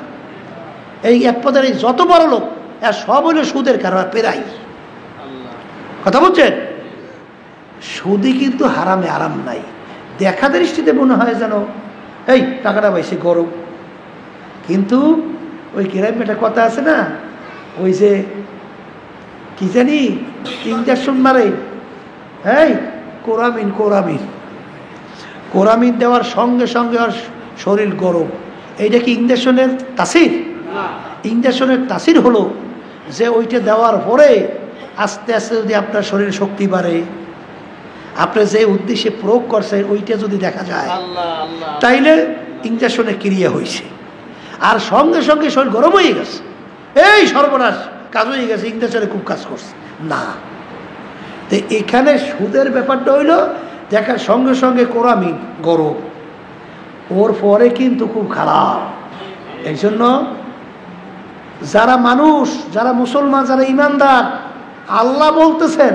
এই এক পদের যত বড় লোক এর সব হইল সুদের কারবার পেরাই। কথা বলছেন? সুদি কিন্তু হারামে আরাম নাই। দেখা দৃষ্টিতে মনে হয় যেন এই টাকাটা পাইছে গরম, কিন্তু ওই গ্রামে একটা কথা আছে না, ওই যে কি জানি ইঞ্জেকশন মারে, এই কোরামিন কোরামিন কোরামিন দেওয়ার সঙ্গে সঙ্গে আর শরীর গরম। এইটা কি ইঞ্জেকশনের তাসির? ইঞ্জেকশনের তাসির হলো যে ওইটা দেওয়ার পরে আস্তে আস্তে যদি আপনার শরীর শক্তি বাড়ে, আপনি যে উদ্দেশ্যে প্রয়োগ করছেন ওইটা যদি দেখা যায়, তাইলে ইঞ্জেকশনের ক্রিয়া হয়েছে। আর সঙ্গে সঙ্গে শরীর গরম হয়ে গেছে, এই সর্বনাশ, কাজ হয়ে গেছে, ইঞ্জেকশনে খুব কাজ করছে না। তো এখানে সুদের ব্যাপারটা হইল দেখার সঙ্গে সঙ্গে কোরামিন গরম, ওর পরে কিন্তু খুব খারাপ। এই জন্য যারা মানুষ, যারা মুসলমান, যারা ইমানদার, আল্লাহ বলতেছেন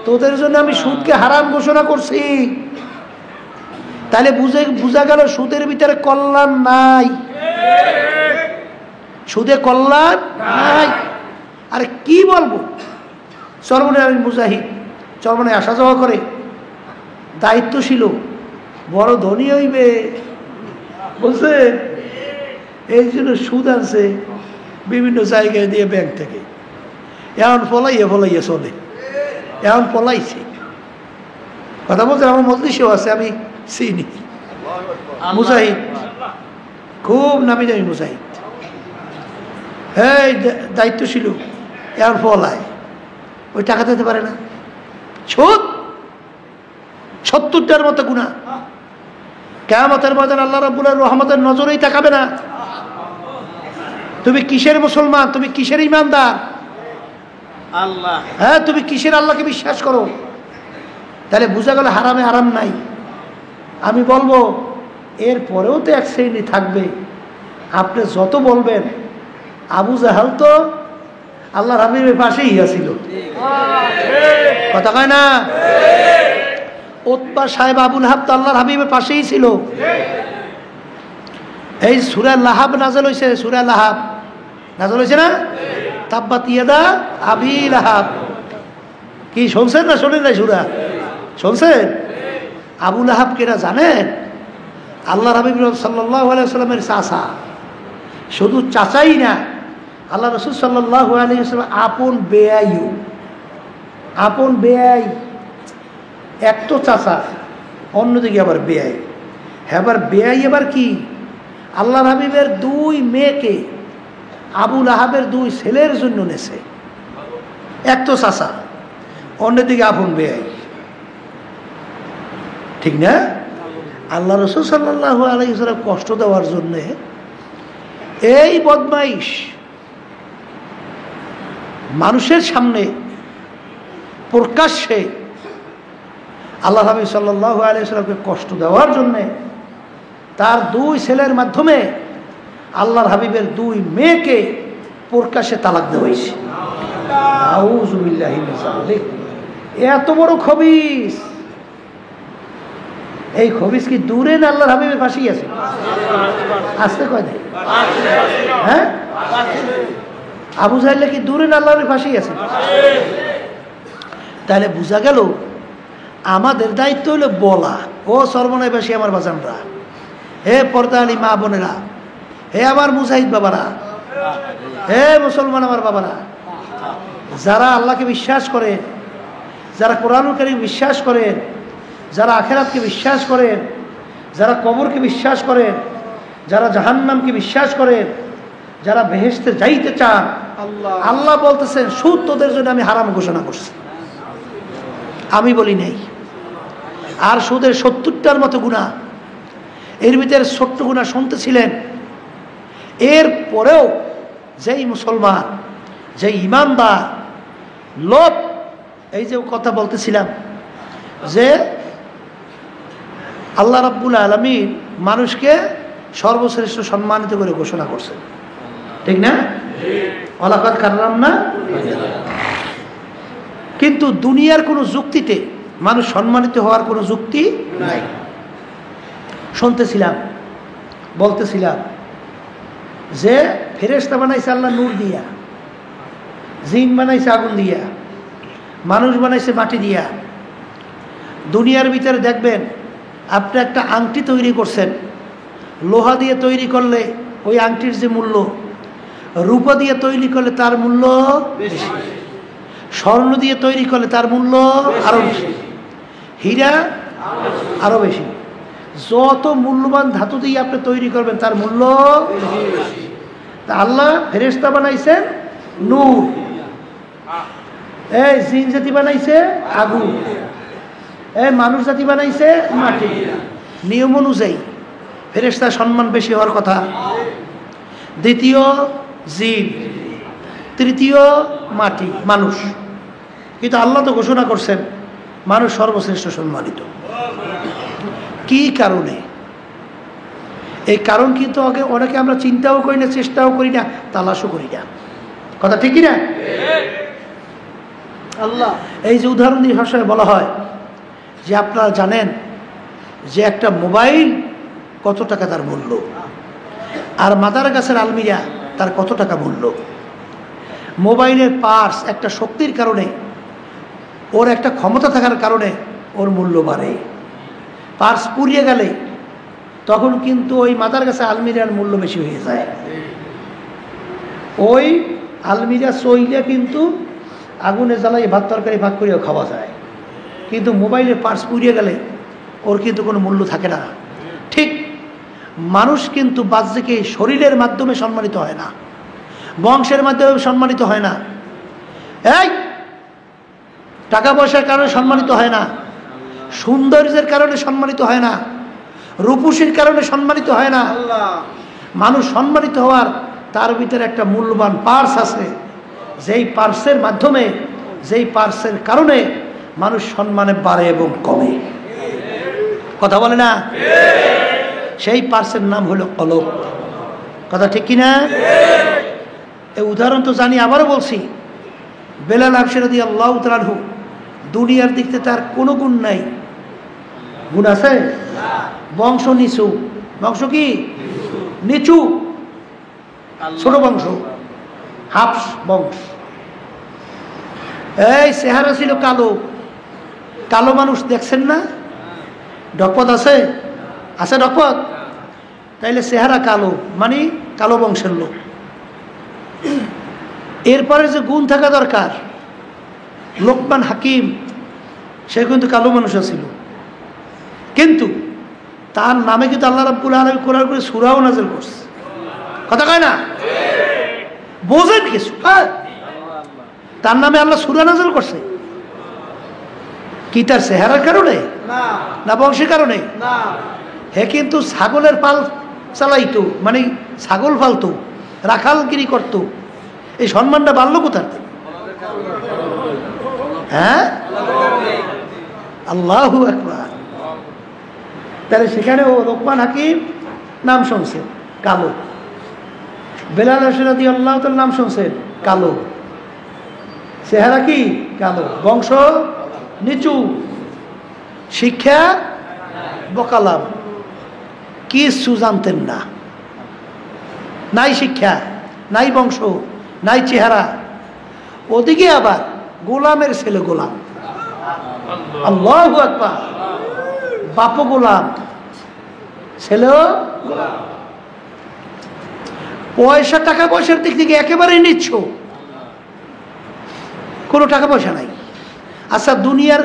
তোদের জন্য আমি সুদকে হারাম ঘোষণা করছি। তাহলে বুঝা গেল সুদের ভিতরে কল্যাণ নাই, সুদে কল্যাণ নাই। আরে কি বলবো, চরমনায় মুজাহিদ চরমনায় আসা যাওয়া করে, দায়িত্বশীল, বড় ধনী হইবে বলছে, এই জন্য সুদ আনছে বিভিন্ন জায়গায় দিয়ে ব্যাংক থেকে, এখন ফলাইয়া চলে, এখন পলাইছে। কথা বলছে, আমার মজলিসেও আছে, আমি চিনি মুজাহিদ, খুব নামি দামি মুজাহিদ, এই দায়িত্বশীল, এখন ফলায়, ওই টাকা দিতে পারে না। সুদ ৭০টার মতো গুনাহ, কিয়ামতের ময়দানে আল্লাহ রাব্বুল রহমতের নজরেই তাকাবে না। তুমি কিসের মুসলমান, তুমি কিসের ইমানদার, আল্লাহ, হ্যাঁ তুমি কিসের আল্লাহকে বিশ্বাস করো? তাহলে বোঝা গেল হারামে আরাম নাই। আমি বলবো এর পরেও তো এক শ্রেণী থাকবে, আপনি যত বলবেন, আবু জাহাল তো আল্লাহর হাবিবের পাশেই ছিল, কথা কয় না? উতবা সাহেব আবু লাহাব তো আল্লাহর হাবিবের পাশেই ছিল। এই সূরা লাহাব নাযিল হয়েছে, সূরা লাহাব নাযিল হয়েছে না? তাব্বাত ইয়াদা আবি লাহাব, কি শুনছেন না শোনেন নাই? সূরা শুনছেন? আবু লাহাব কেরা জানেন? আল্লাহর হাবিব সাল্লাল্লাহু আলাইহি ওয়াসাল্লামের চাচা। শুধু চাচাই না, আল্লাহ রাসূল সাল্লাল্লাহু আলাইহি ওয়াসাল্লাম আপন বেয়াইও, আপন বেয়াই। এক তো চাচা, অন্যদিকে আবার বেয়াই। এবার বেয়াই এবার কি, আল্লাহর হাবিবের 2 মেয়েকে আবু লাহাবের 2 ছেলের জন্য নেছে। এক তো চাচা, অন্যদিকে আপন বেয়াই, ঠিক না? আল্লাহ রাসূল সাল্লাল্লাহু আলাইহি ওয়াসাল্লাম কষ্ট দেওয়ার জন্যে এই বদমাইশ মানুষের সামনে প্রকাশ্যে আল্লাহ হাবিব সাল্লাল্লাহু আলাইহি ওয়াসাল্লামকে কষ্ট দেওয়ার জন্যে তার 2 ছেলের মাধ্যমে আল্লাহর হাবিবের 2 মেয়েকে প্রকাশ্যে তালাক দেওয়া হয়েছে। আউযু বিল্লাহি মিন যালিক। এত বড় খবিস, এই খবিস কি দূরে না আল্লাহর হাবিবের পাশেই আছে? আসতে কয় নাই, হ্যাঁ? আবু জাহেল কি দূরে না আল্লাহর পাশেই আছে? তাহলে বোঝা গেল আমাদের দায়িত্ব হলো বলা, ও সর্বনয়বাসী আমার বাজানরা, হে পর্দানি মা বোনেরা, হে আমার মুজাহিদ বাবারা, হে মুসলমান আমার বাবারা, যারা আল্লাহকে বিশ্বাস করেন, যারা কোরআনুল কারীম বিশ্বাস করেন, যারা আখিরাতকে বিশ্বাস করেন, যারা কবরকে বিশ্বাস করেন, যারা জাহান্নামকে বিশ্বাস করেন, যারা বেহেশতে যাইতে চান, আল্লাহ বলতেছেন সুদ তোদের জন্য আমি হারাম ঘোষণা করছি, আমি বলি নাই। আর সুদের ৭০টার মতো গুনাহ, এর ভিতরে ছোট্ট গুনাহ শুনতেছিলেন। এর পরেও যেই মুসলমান, যেই ইমানদার লোক, এই যে কথা বলতেছিলাম যে আল্লাহ রাব্বুল আলামিন মানুষকে সর্বশ্রেষ্ঠ সম্মানিত করে ঘোষণা করছেন, ঠিক না? ওয়ালাকাদ কাররামনা। কিন্তু দুনিয়ার কোনো যুক্তিতে মানুষ সম্মানিত হওয়ার কোনো যুক্তি নাই। শুনতেছিলাম বলতেছিলাম যে ফেরেশতা বানাইছে আল্লাহ নূর দিয়া, জিন বানাইছে আগুন দিয়া, মানুষ বানাইছে মাটি দিয়া। দুনিয়ার ভিতরে দেখবেন আপনি একটা আংটি তৈরি করছেন, লোহা দিয়ে তৈরি করলে ওই আংটির যে মূল্য, রূপা দিয়ে তৈরি করলে তার মূল্য বেশি, স্বর্ণ দিয়ে তৈরি করলে তার মূল্য আরো বেশি, হীরা আরো বেশি। যত মূল্যবান ধাতু দিয়ে আপনি তৈরি করবেন তার মূল্য বেশি। তা আল্লাহ ফেরেশতা বানাইছেন নূর, এই জিন জাতি বানাইছে আগুন, এই মানুষ জাতি বানাইছে মাটি। নিয়ম অনুযায়ী ফেরেশতার সম্মান বেশি হওয়ার কথা, দ্বিতীয় জিন, তৃতীয় মাটি মানুষ। কিন্তু আল্লাহ তো ঘোষণা করছেন মানুষ সর্বশ্রেষ্ঠ সম্মানিত। কি কারণে? এই কারণ কিন্তু অনেকে আমরা চিন্তাও করি না, চেষ্টাও করি না, তালাশও করি না। কথা ঠিক না? আল্লাহ এই যে উদাহরণ দিয়ে ভাষায় বলা হয় যে আপনারা জানেন যে একটা মোবাইল কত টাকা তার মূল্য, আর মাদার গাছের আলমিরা তার কত টাকা মূল্য। মোবাইলের পার্স একটা শক্তির কারণে, ওর একটা ক্ষমতা থাকার কারণে ওর মূল্য বাড়ে। পার্স পুড়িয়ে গেলে তখন কিন্তু ওই মাদার গাছের আলমিরার মূল্য বেশি হয়ে যায়। ওই আলমিরা চইলে কিন্তু আগুনে জ্বালাই ভাত তরকারি ভাগ করেও খাওয়া যায়, কিন্তু মোবাইলের পার্স পুড়িয়ে গেলে ওর কিন্তু কোনো মূল্য থাকে না। ঠিক মানুষ কিন্তু বাহ্যিকে শরীরের মাধ্যমে সম্মানিত হয় না, বংশের মাধ্যমে সম্মানিত হয় না, এই টাকা পয়সার কারণে সম্মানিত হয় না, সৌন্দর্যের কারণে সম্মানিত হয় না, রূপসীর কারণে সম্মানিত হয় না। মানুষ সম্মানিত হওয়ার তার ভিতরে একটা মূল্যবান পার্স আছে, যেই পার্সের মাধ্যমে, যেই পার্সের কারণে মানুষ সম্মানে বাড়ে এবং কমে। কথা বলে না? সেই পার্সের নাম হলো কলব। কথা ঠিক কিনা? এই উদাহরণ তো জানি, আবারও বলছি, বেলাল হাবশী রাদিয়াল্লাহু তাআলা আনহু দুনিয়ার দিক থেকে তার কোনো গুণ নাই। গুণ আছে? বংশ নিচু। বংশ কি? নিচু, ছোট বংশ, হাফস বংশ। এই চেহারা ছিল কালো। কালো মানুষ দেখছেন না? ডকপত আছে? আছে ডকপত? তাইলে চেহারা কালো, মানে কালো বংশের লোক। এরপরে যে গুণ থাকা দরকার, লোকমান হাকিম সে কিন্তু কালো মানুষ ছিল, কিন্তু তার নামে কিন্তু আল্লাহ রাব্বুল আলামিন কোরআন করে সূরাও নাযিল করছে। কথা কয় না? বোঝেন কিছু? তার নামে আল্লাহ সূরা নাযিল করছে কি তার চেহারার কারণে না বংশের কারণে? হে কিন্তু ছাগলের পাল চালাইতো, মানে ছাগল ফালতো, রাখালগিরি করতো। এই সম্মানটা বাড়লো কোথার? হ্যাঁ, আল্লাহু আকবার। তাহলে সেখানে ও লোকমান হাকিম নাম শুনছেন কালো, বেলাল হাবশী রাদিয়াল্লাহু তাআলা নাম শুনছেন কালো, চেহারা কি কালো, বংশ নিচু, শিক্ষা বকালাম, কিছু জানতেন না, নাই শিক্ষা, নাই বংশ, নাই চেহারা। ওদিকে আবার গোলামের ছেলে গোলাম। আল্লাহু আকবার। বাপ গোলাম, ছেলেও গোলাম। পয়সা, টাকা পয়সার দিক থেকে একেবারেই নিচ্ছ, কোনো টাকা পয়সা নাই। আচ্ছা, দুনিয়ার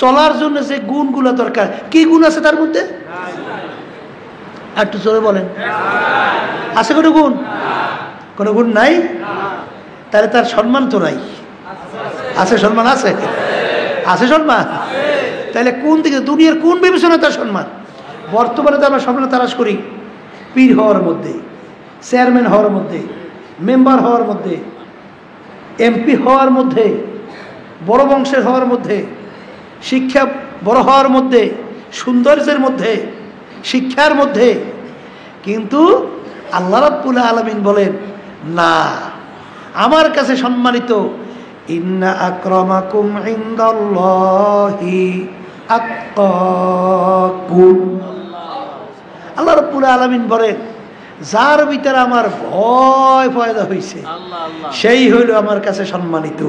চলার জন্য যে গুণগুলো দরকার, কি গুণ আছে তার মধ্যে? একটু জোরে বলেন, আছে কোনো গুণ? কোনো গুণ নাই? তাহলে তার সম্মান তো নাই। আছে সম্মান? আছে, আছে সম্মান। তাহলে কোন দিকে, দুনিয়ার কোন বিবেচনায় তার সম্মান? বর্তমানে তো আমরা সম্মান তালাশ করি পীর হওয়ার মধ্যে, চেয়ারম্যান হওয়ার মধ্যে, মেম্বার হওয়ার মধ্যে, এমপি হওয়ার মধ্যে, বড় বংশের হওয়ার মধ্যে, শিক্ষা বড় হওয়ার মধ্যে, সৌন্দর্যের মধ্যে, শিক্ষার মধ্যে। কিন্তু আল্লাহ রাব্বুল আলামিন বলেন না, আমার কাছে সম্মানিত ইন্না আকরামাকুম ইনদাল্লাহি আতকাকুম। আল্লাহ রাব্বুল আলামিন বলেন, যার ভিতরে আমার ভয় পয়দা হয়েছে সেই হইল আমার কাছে সম্মানিত।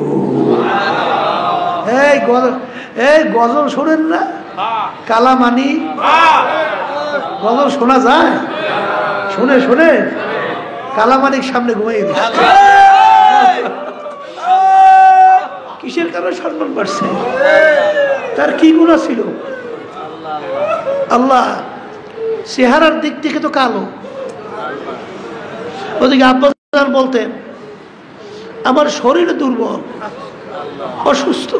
এই গজল শোনেন না? কালামানি গজল শোনা যায়? শুনে শুনে কালামানির সামনে ঘুমিয়ে গেছে। কিসের কারণে সম্মান বাড়ছে? তার কি গুনাহ ছিল? আল্লাহ চেহারার দিক থেকে তো কালো। ওদিকে আব্বাস বলতেন, আমার শরীর দুর্বল, অসুস্থ।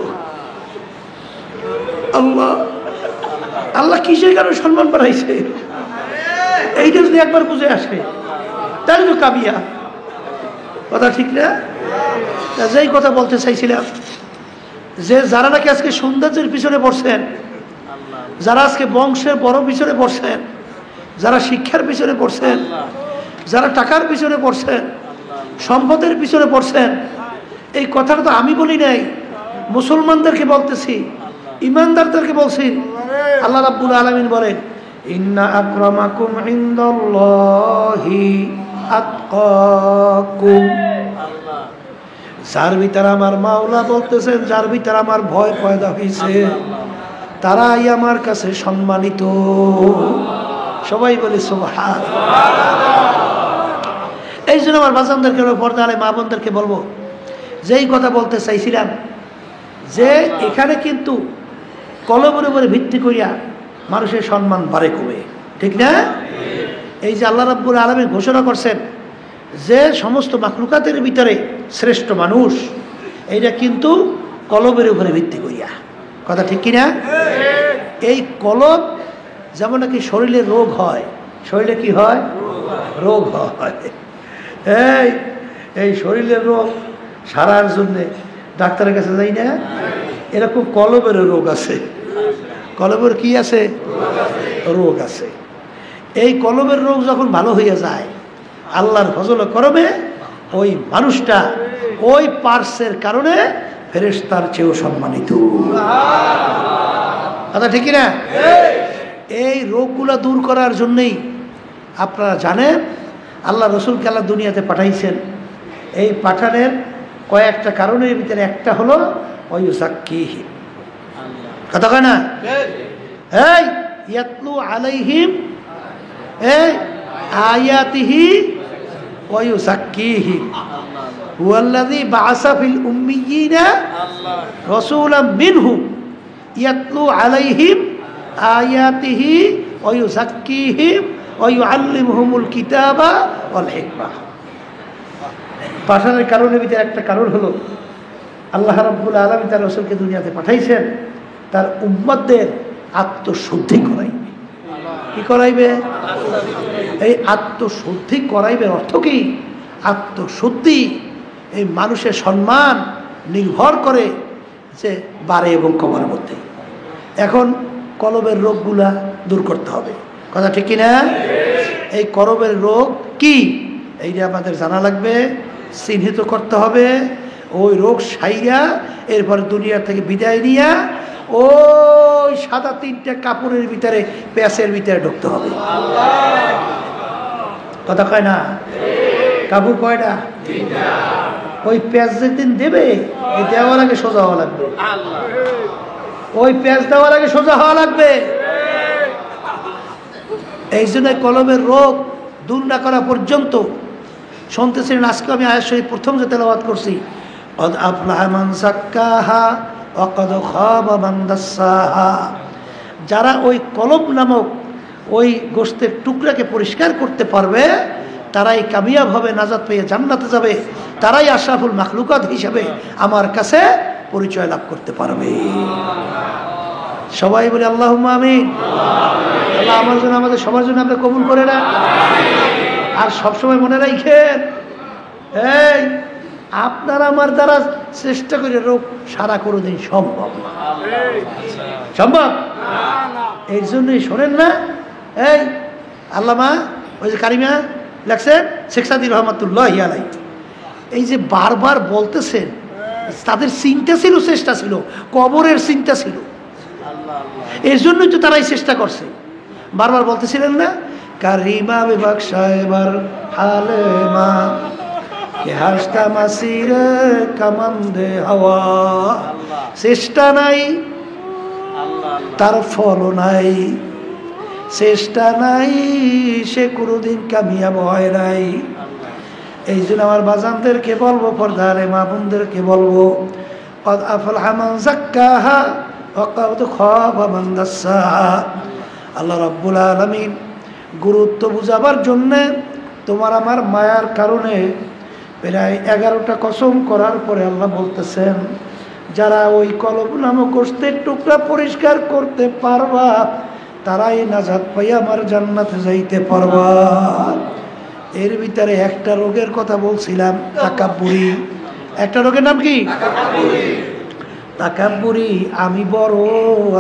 আল্লাহ আল্লাহ কিসের কারণে সম্মান বাড়াইছে? এইটা যদি একবার বুঝে আসে তাহলে তো কামিয়া। কথা ঠিক না? যেই কথা বলতে চাইছিলাম, যে যারা নাকি আজকে সৌন্দর্যের পিছনে পড়ছেন, যারা আজকে বংশের বড় পিছনে পড়ছেন, যারা শিক্ষার পিছনে পড়ছেন, যারা টাকার পিছনে পড়ছেন, সম্পদের পিছনে পড়ছেন, এই কথাটা তো আমি বলি নাই, মুসলমানদেরকে বলতেছি, ইমানদারদেরকে বলছি। আল্লাহ রাব্বুল আলামিন বলেন, ইন্না আকরামাকুম ইনদাল্লাহি আতকাকুম। যার ভিতরে আমার মাওলা বলতেছেন, যার ভিতরে আমার ভয় পয়দা হয়েছে, তারাই আমার কাছে সম্মানিত। সবাই বলে সুবহানাল্লাহ। এই জন্য আমার বাজানদেরকে, পর্দা আলে মা বোনদেরকে বলবো, যেই কথা বলতে চাইছিলাম, যে এখানে কিন্তু কলমের উপরে ভিত্তি করিয়া মানুষের সম্মান বাড়ে কমে, ঠিক না? এই যে আল্লাহ রাব্বুল আলামিন ঘোষণা করছেন যে সমস্ত মাখলুকাতের ভিতরে শ্রেষ্ঠ মানুষ, এইটা কিন্তু কলমের উপরে ভিত্তি করিয়া। কথা ঠিক কিনা? এই কলম যেমন নাকি শরীরে রোগ হয়, শরীরে কি হয়? রোগ হয়। এই শরীরের রোগ সারার জন্যে ডাক্তারের কাছে যাই না? এরকম কলমের রোগ আছে। কলমের কি আছে? রোগ আছে। এই কলমের রোগ যখন ভালো হইয়া যায়, আল্লাহর ফজল করমে ওই মানুষটা ওই পার্সের কারণে ফেরেশতার চেয়েও সম্মানিত। কথা ঠিক না? এই রোগগুলা দূর করার জন্যই আপনারা জানেন আল্লাহ রসুলকে আল্লাহ দুনিয়াতে পাঠাইছেন। এই পাঠানের কয়েকটা কারণের ভিতরে একটা হলো ওয়ুযাক্কিহি। কথা কয় না? এই ইয়াতলু আলাইহিম আয়াতিহি ওয়ুযাক্কিহিম হুয়াল্লাযী বাআসা ফিল উম্মিয়্যিনা রাসূলাম মিনহুম ইয়াতলু আলাইহিম আয়াতিহি ওয়ুযাক্কিহিম ওয়ুআল্লিমুহুমুল কিতাবা ওয়াল হিকমাহ। পাঠানোর কারণের ভিতরে একটা কারণ হলো আল্লাহ রাব্বুল আলামিন তার রাসূলকে দুনিয়াতে পাঠাইছেন তার উম্মতদের আত্মশুদ্ধি করাইবে। কি করাইবে? এই আত্মশুদ্ধি করাইবে অর্থ কি? আত্মশুদ্ধি, এই মানুষের সম্মান নির্ভর করে যে বাড়ে এবং কমার মধ্যে। এখন কলবের রোগগুলা দূর করতে হবে। কথা ঠিক কিনা? এই কলবের রোগ কি এইটা আমাদের জানা লাগবে, চিহ্নিত করতে হবে। ওই রোগ সাইরা এরপরে দুনিয়া থেকে বিদায় নিয়া ওই সাদা তিনটা কাপড়ের ভিতরে প্যাঁচের ভিতরে ঢুকতে হবে। কথা কয় না? কাপড় কয়টা? ওই প্যাঁচ যেদিন দেবে এই দেওয়ার আগে সোজা হওয়া লাগবে। ওই প্যাঁচ দেওয়ার আগে সোজা হওয়া লাগবে। এই জন্য কলমের রোগ দূর না করা পর্যন্ত শুনতেছিলেন। আজকে আমি আয়াত শরীফ প্রথম যে তেলাওয়াত করছি, ক্বাদ আফলাহা মান যাক্কাহা ওয়া ক্বাদ খাবা মান দাসসাহা। যারা ওই কলব নামক ওই গোশতের টুকরাকে পরিষ্কার করতে পারবে তারাই কামিয়াব হবে, নাজাত পেয়ে জান্নাতে যাবে, তারাই আশরাফুল মাখলুকাত হিসাবে আমার কাছে পরিচয় লাভ করতে পারবে। সবাই বলে আল্লাহুম্মা আমিন। আল্লাহ আমার জন্য, আমাদের সবার জন্য আপনি কবুল করে না। আর সবসময় মনে রাখেন, এই আপনার আমার দ্বারা চেষ্টা করে রোগ সারা কোনোদিন সম্ভব না। সম্ভব? এই জন্যই শোনেন না, এই আল্লামা ওই যে কারিমা লেখছেন শেখ সাদী রহমাতুল্লাহি আলাইহি, এই যে বারবার বলতেছেন, তাদের চিন্তা ছিল, চেষ্টা ছিল, কবরের চিন্তা ছিল। এই জন্যই তো তারাই চেষ্টা করছে। বারবার বলতেছিলেন না, কারিমা বিভাগ সাহেবার হালে মা কে হাসতা মাসিরে কামান্দে হাওয়া চেষ্টা নাই তার ফল নাই চেষ্টা নাই সে কোনোদিন কামিয়াব হয় নাই এই জন্য আমার বাজানদেরকে বলবো পর্দারে মা বোনদেরকে বলবো قد أفلح من زكاها وقد خاب من دساها আল্লাহ রাব্বুল আলামিন গুরুত্ব বুঝাবার জন্য তোমার আমার মায়ার কারণে প্রায় 11টা কসম করার পরে আল্লাহ বলতেছেন যারা ওই কলব নামক গোশতের টুকরা পরিষ্কার করতে পারবা তারাই নাজাত পাইয়া আমার জান্নাতে যাইতে পারবা। এর ভিতরে একটা রোগের কথা বলছিলাম, তাকাব্বুরি। একটা রোগের নাম কি? তাকাব্বুরি। আমি বড়,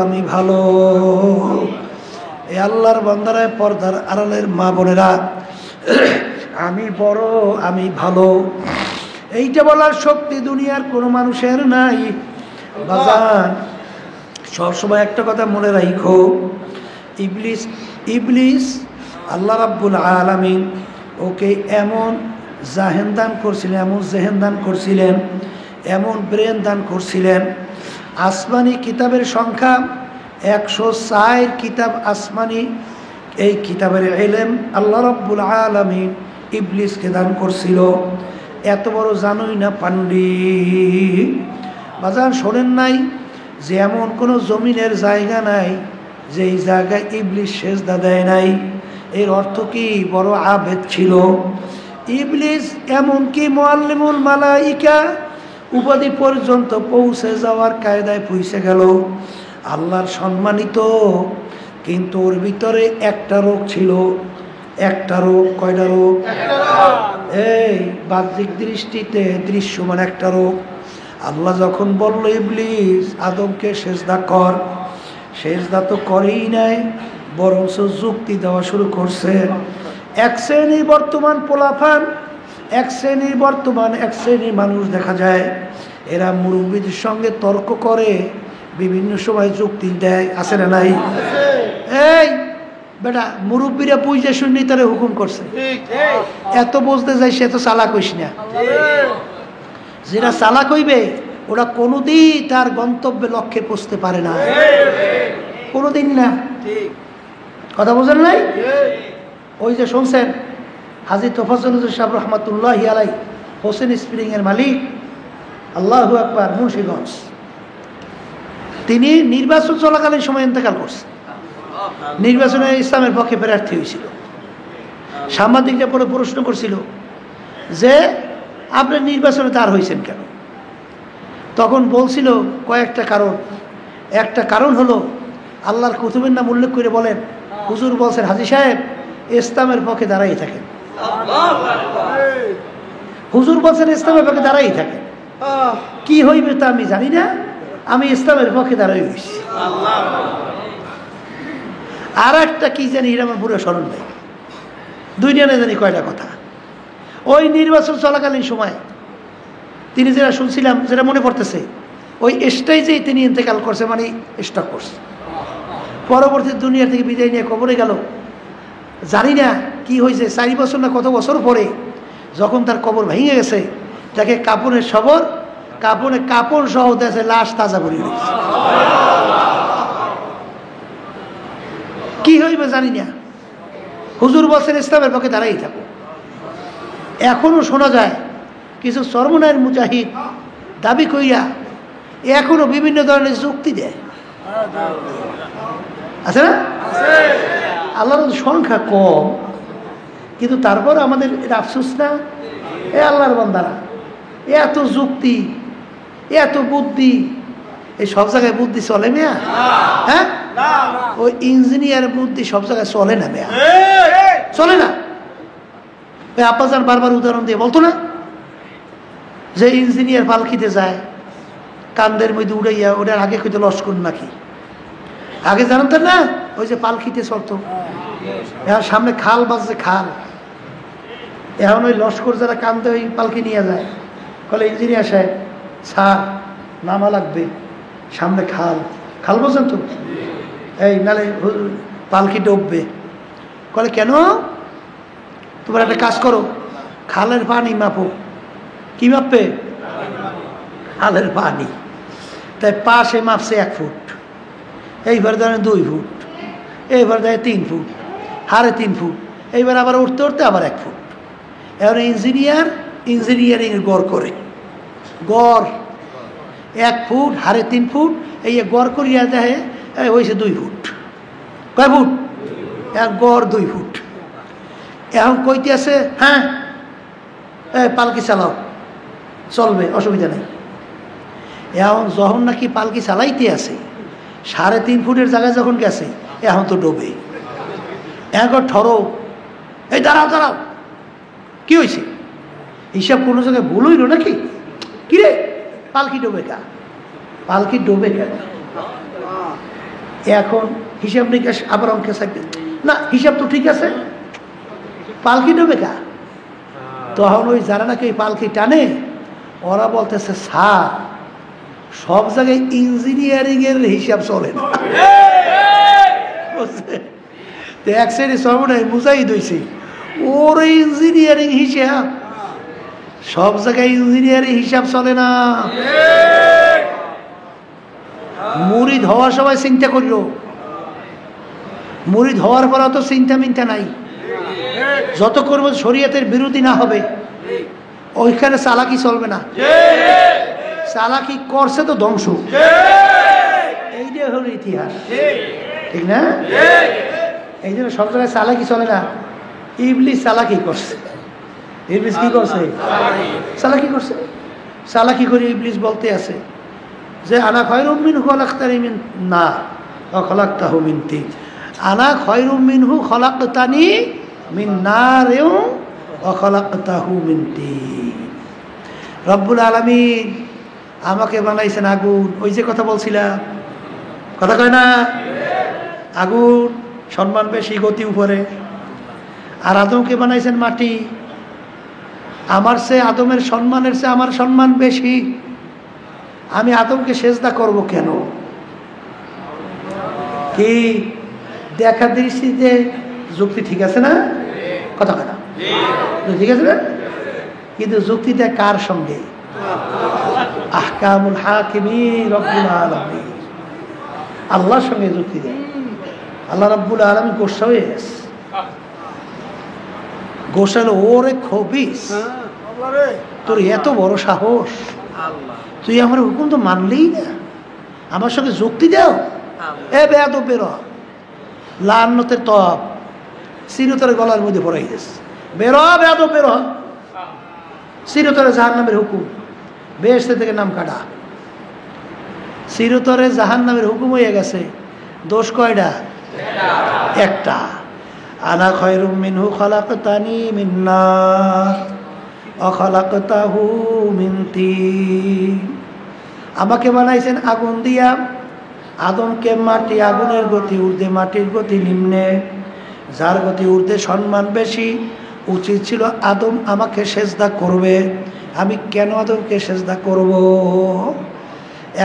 আমি ভালো। এই আল্লাহর বান্দারায় পর্দার আড়ালের মা বোনেরা, আমি বড়, আমি ভালো, এইটা বলার শক্তি দুনিয়ার কোনো মানুষের নাই। বাজান সবসময় একটা কথা মনে রাখো, ইবলিস আল্লাহ রাব্বুল আলামিন ওকে এমন জাহেন দান করছিলেন, এমন জেহেন দান করছিলেন, এমন ব্রেন দান করছিলেন। আসমানি কিতাবের সংখ্যা 104 কিতাব আসমানি। এই কিতাবের ইলম আল্লাহ রাব্বুল আলামিন ইবলিসকে দান করছিল। এত বড় জানোই না পান্ডিত। বাজান শোনেন নাই যে এমন কোনো জমিনের জায়গা নাই যেই জায়গায় ইবলিস সেজদা দেয় নাই। এর অর্থ কি? বড় আবেদ ছিল ইবলিস। এমনকি মুআল্লিমুল মালাইকা উপাধি পর্যন্ত পৌঁছে যাওয়ার কায়দায় পৌঁছে গেল। আল্লাহর সম্মানিত, কিন্তু ওর ভিতরে একটা রোগ ছিল। একটা রোগ। কয়টা রোগ? এই বাহ্যিক দৃষ্টিতে দৃশ্যমান একটা রোগ। আল্লাহ যখন বলল ইবলিস আদমকে সেজদা কর, সেজদা তো করেই নাই, বরঞ্চ যুক্তি দেওয়া শুরু করছে। এক শ্রেণীর বর্তমান পোলাফান, এক শ্রেণীর মানুষ দেখা যায় এরা মুরব্বীদের সঙ্গে তর্ক করে, বিভিন্ন সময় যুক্তি দেয়। আছে না নাই? এই বেটা, মুরব্বীরা বুঝে শুনি তারা হুকুম করছে, এত বুঝতে যাই সে তো চালাক হইস না। যেটা চালাক হইবে ওরা কোনোদিন তার গন্তব্যে লক্ষ্যে পৌঁছতে পারে না, কোনোদিন না। কথা বোঝেন নাই? ওই যে শুনছেন হাজী তোফাজ্জল সাহেব রহমাতুল্লাহি আলাইহি, হোসেন স্প্রিং এর মালিক, আল্লাহু আকবার, মুন্সিগঞ্জ, তিনি নির্বাচন চলাকালীন সময় ইন্তেকাল করছে। নির্বাচনে ইসলামের পক্ষে প্রার্থী হয়েছিল। সাংবাদিকরা পরে প্রশ্ন করছিল যে আপনি নির্বাচনে তার হয়েছেন কেন? তখন বলছিল কয়েকটা কারণ। একটা কারণ হলো আল্লাহর কুতুবের নাম উল্লেখ করে বলেন, হুজুর বলছেন হাজী সাহেব ইসলামের পক্ষে দাঁড়াই থাকেন। হুজুর বলছেন ইসলামের পক্ষে দাঁড়াই থাকেন। কি হইবে তা আমি জানি না, আমি ইসলামের পক্ষে দাঁড়াই হয়েছি। আর একটা কি জানি, এটা আমার পুরো স্মরণ নেই। দুইটা না জানি কয়টা কথা। ওই নির্বাচন চলাকালীন সময় তিনি যেটা শুনছিলাম, যেটা মনে পড়তেছে, ওই স্টেজেই তিনি ইন্তেকাল করছে, মানে স্টক করছে। পরবর্তী দুনিয়া থেকে বিদায় নিয়ে কবরে গেল। জানি না কি হয়েছে, 4 বছর না কত বছর পরে যখন তার কবর ভেঙে গেছে, তাকে কাপড়ের সবর, কাপড় সহ দেশে লাশ তাজা করে দিয়েছে। কি হইবে জানি না। হুজুর বলছেন ইসলামের পক্ষে দাঁড়াই থাকো। এখনো শোনা যায় কিছু চরমনায়ের মুজাহিদ দাবি কইরা এখনো বিভিন্ন ধরনের যুক্তি দেয়। আছে না? আল্লাহর সংখ্যা কম, কিন্তু তারপর আমাদের আফসোস না, এ আল্লাহর বান্দারা এত যুক্তি, এত বুদ্ধি, এই সব জায়গায় বুদ্ধি চলে মেয়া? হ্যাঁ, ওই ইঞ্জিনিয়ার বুদ্ধি সব জায়গায় চলে না মেয়া, চলে না। আব্বাজান বারবার উদাহরণ দিয়ে বলতো না যে ইঞ্জিনিয়ার পালকিতে যায়, কান্দের মধ্যে উড়াইয়া, ওটার আগে কইতে লস্কর নাকি আগে জানতেন না? ওই যে পালকিতে চলতো, এখন সামনে খাল বাজছে, খাল, এখন ওই লস্কর যারা কান্দে ওই পালকি নিয়ে যায়, বলে ইঞ্জিনিয়ার সাহেব ছাড়, নামা লাগবে, সামনে খাল, খাল বোঝেন তো, এই নালে পালকি ডুববে। বলে কেন? তোমার একটা কাজ করো, খালের পানি মাপো। কি মাপবে? খালের পানি। তাই পাশে মাপছে 1 ফুট, এইবার ধরেন 2 ফুট, এইবার দেয় 3 ফুট, 3.5 ফুট, এইবার আবার উঠতে উঠতে আবার 1 ফুট। এবার ইঞ্জিনিয়ারিং গড় করে, গড় 1 ফুট, 3.5 ফুট, এই গড় করিয়া দেয় হয়েছে 2 ফুট। কয় ফুট? এক গড় 2 ফুট। এখন কইতে আছে হ্যাঁ পালকি চালাও, চলবে, অসুবিধা নেই। এখন যখন নাকি পালকি চালাইতে আছে 3.5 ফুটের জায়গায় যখন গেছে, এখন তো ডোবে। এখন ঠরো, এই দাঁড়াও দাঁড়াও, কি হয়েছে? হিসাব কোনো জায়গায় ভুল হইল নাকি? কিরে পালকি ডোবে কা? পালকি ডোবে কেন? এখন হিসাব নিকাশ আবার অঙ্কে থাকবে না, হিসাব তো ঠিক আছে, পালকি ডোবে কা? তখন ওই যারা নাকি ওই পালকি টানে ওরা বলতেছে স্যার সব জায়গায় ইঞ্জিনিয়ারিং এর হিসাব চলে না। এক শ্রেণী সর্বনাই মুজাহিদ হয়েছে, ওর ইঞ্জিনিয়ারিং হিসাব, সব জায়গায় ইঞ্জিনিয়ারিং হিসাব চলে না। মুরিদ হওয়ার সময় চিন্তা করল, মুরিদ হওয়ার পর অত চিন্তা মিন্তা নাই, যত করবো শরীয়তের বিরোধী না হবে ওইখানে চালাকি চলবে না। চালাকি করছে তো ধ্বংস, এইটাই হলো ইতিহাস, ঠিক না? এই জন্য সব জায়গায় চালাকি চলে না। ইবলিস চালাকি করছে, ইবলিস কি করছে? চালাকি করছে। চালাকি করে ইবলিস বলতে আছে যে আনা খায়রুম মিনহু খলাকতানি মিন নার ওয়া খলাকতাহু মিন তিন, আনা খায়রুম মিনহু খলাকতানি মিন নারিন ওয়া খলাকতাহু মিন তিন। রব্বুল আলামিন আমাকে বানাইছেন আগুন, ওই যে কথা বলছিলাম, কথা কয় না? আগুন সম্মান বেশি, গতি উপরে। আর আদমকে বানাইছেন মাটি, আমার চেয়ে আদমের সম্মানের চেয়ে আমার সম্মান বেশি, আমি আদমকে সেজদা করব কেন? কি দেখা দৃষ্টিতে যুক্তি ঠিক আছে না? কথা কেনা ঠিক আছে না? কিন্তু যুক্তিটা কার সঙ্গে? আহকামুল হাকিমিন রব্বুল আলামিন, আল্লাহর সঙ্গে যুক্তি দেয়। আল্লাহ রব্বুল আলামিন গোসা হয়ে গেছে, গোসাল ওরে খবিস, তোর এত বড় সাহস, তুই আমার হুকুম তো মানলেই না, আমার সঙ্গে যুক্তি দাও। এ বেয়াদ বের লান্নতের তপ চিরতরে গলার মধ্যে পড়াই গেছে, বের বেয়াদ বের চিরতরে জাহান্নামের হুকুম, বেহেশত থেকে নাম কাটা, চিরতরে জাহান্নামের হুকুম হয়ে গেছে। দোষ কয়টা? একটা। আনা খায়রুম মিনহু খলাকতানি মিন নার ওয়া খলাকতাহু মিন তিন, আমাকে বানাইছেন আগুন দিয়া, আদমকে মাটি, আগুনের গতি ঊর্ধ্বে, মাটির গতি নিম্নে, যার গতি ঊর্ধ্বে সম্মান বেশি, উচিত ছিল আদম আমাকে সেজদা করবে, আমি কেন আদমকে সেজদা করব?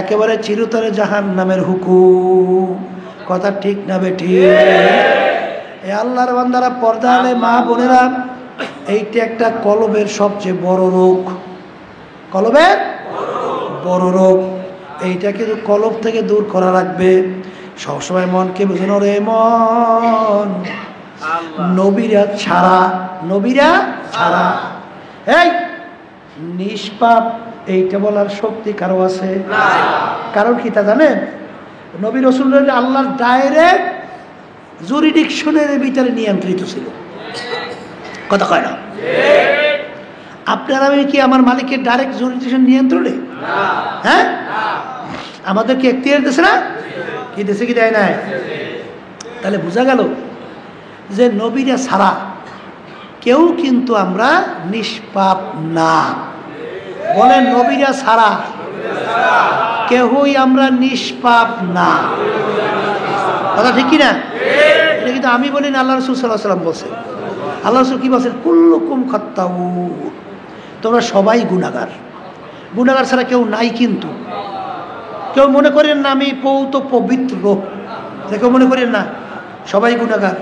একেবারে চিরতরে জাহান্নামের হুকুম, কথা ঠিক না বেঠি? এ আল্লাহর বান্দারা, পর্দা আলে মা বোনেরা, এইটা একটা কলবের সবচেয়ে বড় রোগ, কলবের বড় রোগ। এইটা কিন্তু কলব থেকে দূর করা রাখবে। সবসময় মনকে বুঝেন, রে মন নবীরা ছাড়া, নবীরা ছাড়া এই নিষ্পাপ, এইটা বলার শক্তি কারো আছে? কারণ কি তা জানেন? নবী রাসূলুল্লাহ আল্লাহর ডাইরেক্ট জুরিডিকশনের ভিতরে নিয়ন্ত্রিত ছিল, কথা কয় না? আপনার আমি কি আমার মালিকের ডাইরেক্ট জুরিডিকশন নিয়ন্ত্রণে? হ্যাঁ, আমাদেরকে এখতিয়ার দিয়েছে না? কি দেশে কি দেয় নাই? তাহলে বোঝা গেল যে নবীরা ছাড়া কেউ কিন্তু আমরা নিষ্পাপ না। বলেন, নবীরা ছাড়া কেউই আমরা নিষ্পাপ না, কথা ঠিক কিনা? এটা কিন্তু আমি বলি না, আল্লাহ রাসূল সাল্লাল্লাহু আলাইহি ওয়াসাল্লাম বলছেন। আল্লাহ রাসূল কি বলছেন? কুল্লুকুম খাত্তাউন, তোমরা সবাই গুনাহগার। গুনাহগার ছাড়া কেউ নাই। কিন্তু কেউ মনে করেন না আমি পৌত পবিত্র, কেউ মনে করেন না, সবাই গুনাহগার।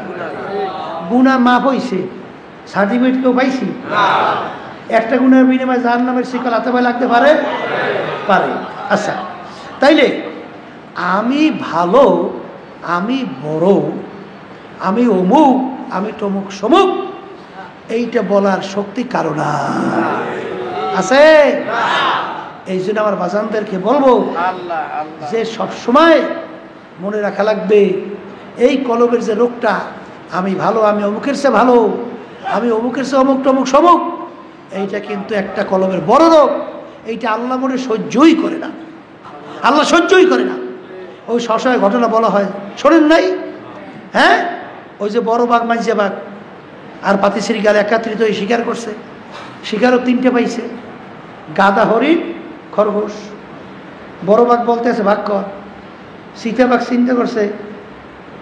গুণা মাফ হয়েছে, সার্টিফিকেট কেউ পাইছি? একটা গুণের বিনিময়ে জাহান্নামের শিকল হাতে পায়ে লাগতে পারে? পারে। আচ্ছা, তাইলে আমি ভালো, আমি বড়, আমি অমুক, আমি তমুক সমুক, এইটা বলার শক্তি কারো না আছে? এই জন্য আমার বাজানদেরকে বলবো যে সবসময় মনে রাখা লাগবে এই কলবের যে রোগটা, আমি ভালো, আমি অমুকের চেয়ে ভালো, আমি অমুকের চেয়ে অমুক টমুক সমুক, এইটা কিন্তু একটা কলবের বড় রোগ। এইটা আল্লাহ মনে সহ্যই করে না, আল্লাহ সহ্যই করে না। ওই সবসময় ঘটনা বলা হয়, শোনেন নাই? হ্যাঁ, ওই যে বড় বাঘ মাঝে বাঘ আর পাতি শ্রীকাল একাত্রিত হয়ে শিকার করছে, শিকারও তিনটে পাইছে, গাদা, হরিণ, খরগোশ। বড় বাঘ বলতে আছে ভাগ কর, সীতা বাঘ চিন্তা করছে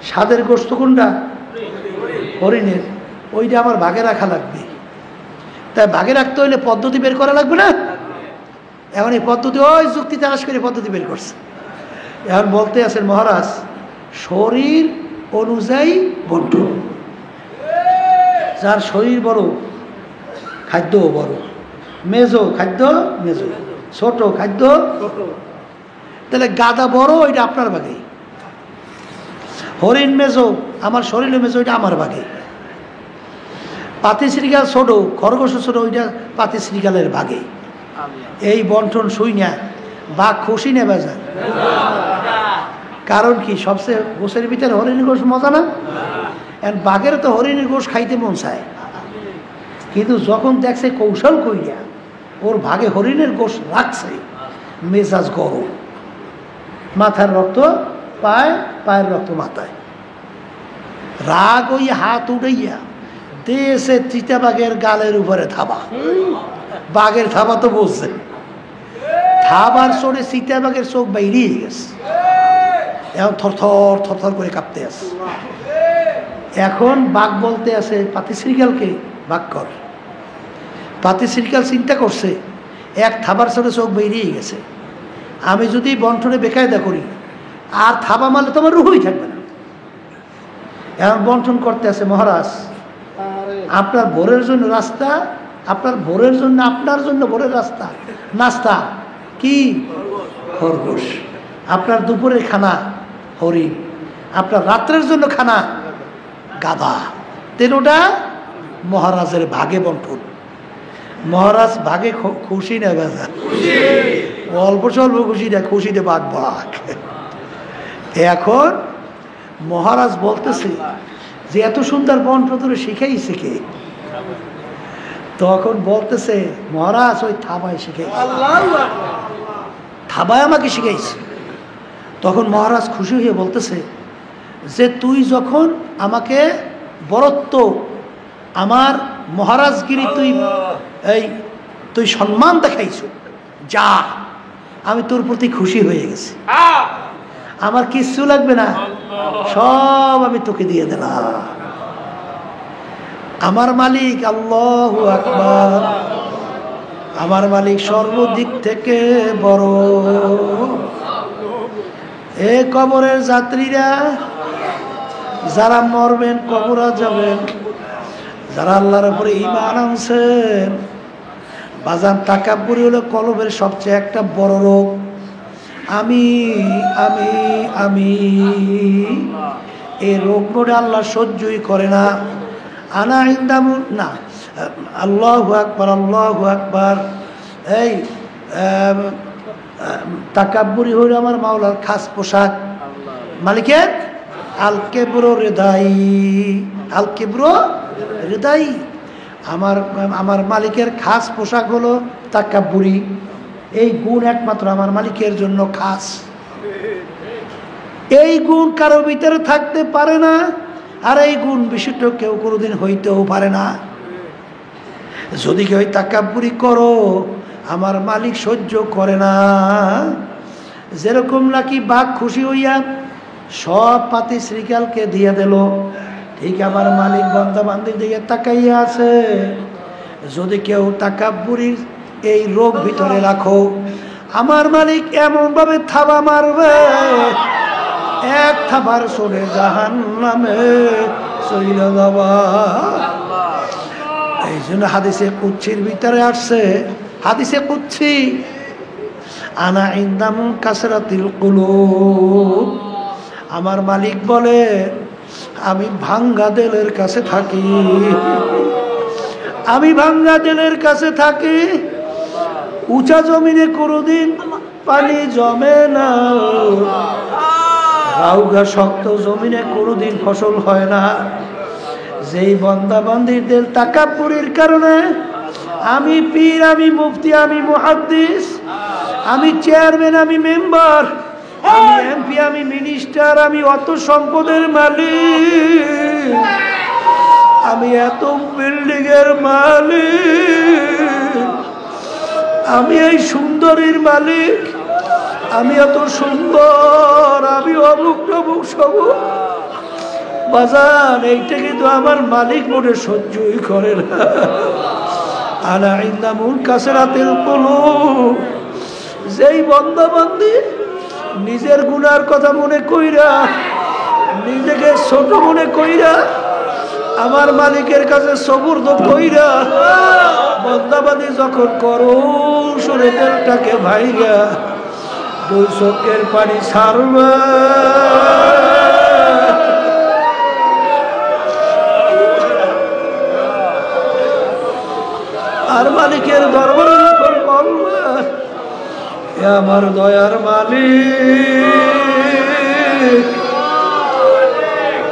স্বাদের গোস্ত কোনটা? হরিণের, ওইটা আমার ভাগে রাখা লাগবে। তাই ভাগে রাখতে হইলে পদ্ধতি বের করা লাগবে না? এখন এই পদ্ধতি ওই যুক্তি তালাশ করে পদ্ধতি বের করছে। এখন বলতে আছেন মহারাজ, শরীর অনুযায়ী বন্টন, যার শরীর বড় খাদ্যও বড়, মেজো খাদ্য মেজো, ছোট খাদ্য ছোট। তাহলে গাদা বড়, ওইটা আপনার ভাগে, হরিণ মেজো, আমার শরীরে মেজো, ওইটা আমার ভাগে। পাতি শ্রীকাল ছোট, খরগোশ ছোট, ওইটা পাতি শ্রীকালের ভাগে। এই বন্টন শুই না বাঘ খুশি নেবে যায়। কারণ কি, সবচেয়ে গোশের ভিতরে হরিণের গোশ মজা না? বাঘের তো হরিণের গোশ খাইতে মন চায়, কিন্তু যখন দেখছে কৌশল কইরা ওর ভাগে হরিণের গোশ রাখছে, মেজাজ গরম, মাথার রক্ত পায়, পায়ের রক্ত মাথায়, রাগ ওই হাত উঠাইয়া দেশে চিতাবাঘের গালের উপরে থাবা। বাঘের থাবা তো বলছে, থাবার চড়ে চিতাবাঘের চোখ বাইরিয়ে গেছে, এখন থরথর থরথর করে কাঁপতে আছে। এখন বাঘ বলতে আছে পাতি শ্রীকালকে, বাঘ কর। পাতি শ্রীকাল চিন্তা করছে এক থাবার চড়ে চোখ বেরিয়ে গেছে, আমি যদি বন্টনে বেকায়দা করি আর থাবা মারলে তো আমার রুহই থাকবে না। এখন বন্টন করতে আছে, মহারাজ আপনার ভোরের জন্য রাস্তা, আপনার ভোরের জন্য, আপনার জন্য ভোরের রাস্তা, নাস্তা কি? খরগোশ। আপনার দুপুরের খানা হরিণ, আপনার রাত্রের জন্য খানা গাধা। তেনোটা মহারাজের ভাগে বন্টন। মহারাজ ভাগে খুশি না বেজা? অল্প স্বল্প খুশি না, খুশিতে বাঘ বাঘ। এখন মহারাজ বলতেছে যে এত সুন্দর বন্টন তোরে শিখাইছে কে? তখন বলতেছে মহারাজ ওই থাবায় শিখাইছে, থাবায় আমাকে শিখাইছে। তখন মহারাজ খুশি হয়ে বলতেছে যে তুই যখন আমাকে বরত্ব, আমার মহারাজগিরি তুই সম্মান দেখাইছ, যা, আমি তোর প্রতি খুশি হয়ে গেছি, আমার কিচ্ছু লাগবে না, সব আমি তোকে দিয়ে দিলাম। আমার মালিক আল্লাহু আকবার, আমার মালিক সর্বদিক থেকে বড়। এ কবরের যাত্রীরা, যারা মরবেন, কবরে যাবেন, যারা আল্লাহর উপরে ঈমান আনছেন, বাজান তাকাব্বুরি হলো কলবের সবচেয়ে একটা বড় রোগ। আমি আমি আমি এই রোগ মোড়ে আল্লাহ সহ্যই করে না। আনা ইন্দামু না, আল্লাহু আকবার, আল্লাহু আকবার। এই তাকাব্বুরি হইল আমার মাওলার খাস পোশাক, মালিকের আল কেব্রো হৃদয়, আল কেব্রো হৃদয়। আমার মালিকের খাস পোশাক হলো তাকাব্বুরি। এই গুণ একমাত্র আমার মালিকের জন্য খাস। এই গুণ কারো ভিতরে থাকতে পারে না, আর এই গুণ বিশিষ্ট কেউ কোনোদিন হইতেও পারে না। যদি কেউ তাকাব্বুরি করো, আমার মালিক সহ্য করে না। যেরকম নাকি বাঘ খুশি হইয়া সব পাতি শ্রীকালকে দিয়ে দিল, ঠিক আমার মালিক বান্দা বান্দির দিকে তাকাইয়া আছে। যদি কেউ তাকাব্বুরির এই রোগ ভিতরে রাখো, আমার মালিক এমন ভাবে থাবা মারবে, এক থাবার চলে জাহান্নামে চইলা যাবা। এই জন্য হাদিসে কুদসির ভিতরে আসছে, হাদিসে কুদসি, আনা ইনদাম কাসরাতিল কুলুব, আমার মালিক বলে আমি ভাঙ্গা দিলের কাছে থাকি, আমি ভাঙ্গা দিলের কাছে থাকি। উঁচা জমিনে কোনোদিন পানি জমে না, রাউগা শক্ত জমিনে কোনোদিন ফসল হয় না। যেই বন্দা বান্দির দিল তাকাব্বুরের কারণে আমি পীর, আমি মুফতি, আমি মুহাদ্দিস, আমি চেয়ারম্যান, আমি মেম্বার, আমি এমপি, আমি মিনিস্টার, আমি অত সম্পদের মালিক, আমি এত বিল্ডিং এর মালিক, আমি এই সুন্দরীর মালিক, আমি এত সুন্দর, আমি অমুক তমুক সবুক। বাজান এইটা কিন্তু আমার মালিক মোটে সহ্যই করে না। আনা ইনদামুল কাসরাতিল কুলুব, যেই বান্দা বান্দি নিজের গুনার কথা মনে কইরা, নিজেকে ছোট মনে কইরা, আমার মালিকের কাছে সবুর্দ কইরা বান্দাবান্দি যখন করো সুরে দিলটাকে ভাইরা দুই চোখের পানি ছাড়বে, আর মালিকের দরবারে যখন বলবে আমার দয়ার মালিক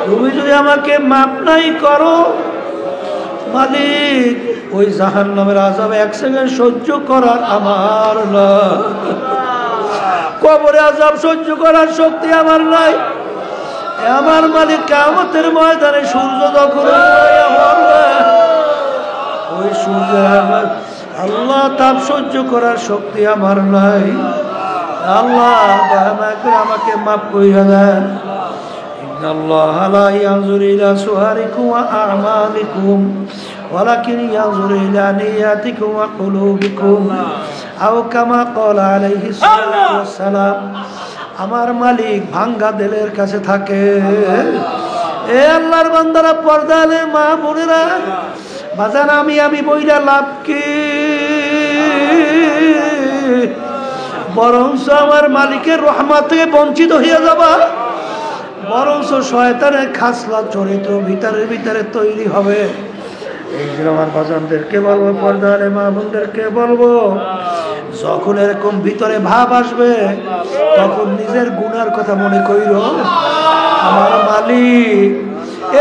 তুমি যদি আমাকে মাপ নাই করো, মালিক ওই জাহান্নামের আযাব এক সেকেন্ড সহ্য করার আমার না, কবরে আযাব সহ্য করার শক্তি আমার নাই। আমার মালিক কিয়ামতের ময়দানে সূর্য যখন ওই সূর্যের আল্লাহ তাপ সহ্য করার শক্তি আমার নাই। আল্লাহ আমাকে মাফ কইরা দেন। ইন্নাল্লাহা লা ইয়ানজুরু ইলা সুওয়ারিকুম ওয়া আ'মালিকুম ওয়ালাকিন ইয়ানজুরু ইলা নিয়াতিকুম ওয়া কুলুবিকুম আও কামা ক্বালা আলাইহিস সালাতু ওয়াস সালাম। আমার মালিক ভাঙ্গা দিলের কাছে থাকে। এ আল্লাহর বান্দারা, পর্দালে মা বোনেরা, বাজান আমি বইরা লাভ কি? বরঞ্চ আমার মালিকের রহমত থেকে বঞ্চিত হইয়া যাবা, বরঞ্চ শয়তানের খাসলা চরিত্র ভিতরে তৈরি হবে। এই যে আমার বাজানদেরকে বলবো, পর্দারে মা বোনদেরকে বলবো, যখন এরকম ভিতরে ভাব আসবে তখন নিজের গুনার কথা মনে কইরো। আমার মালিক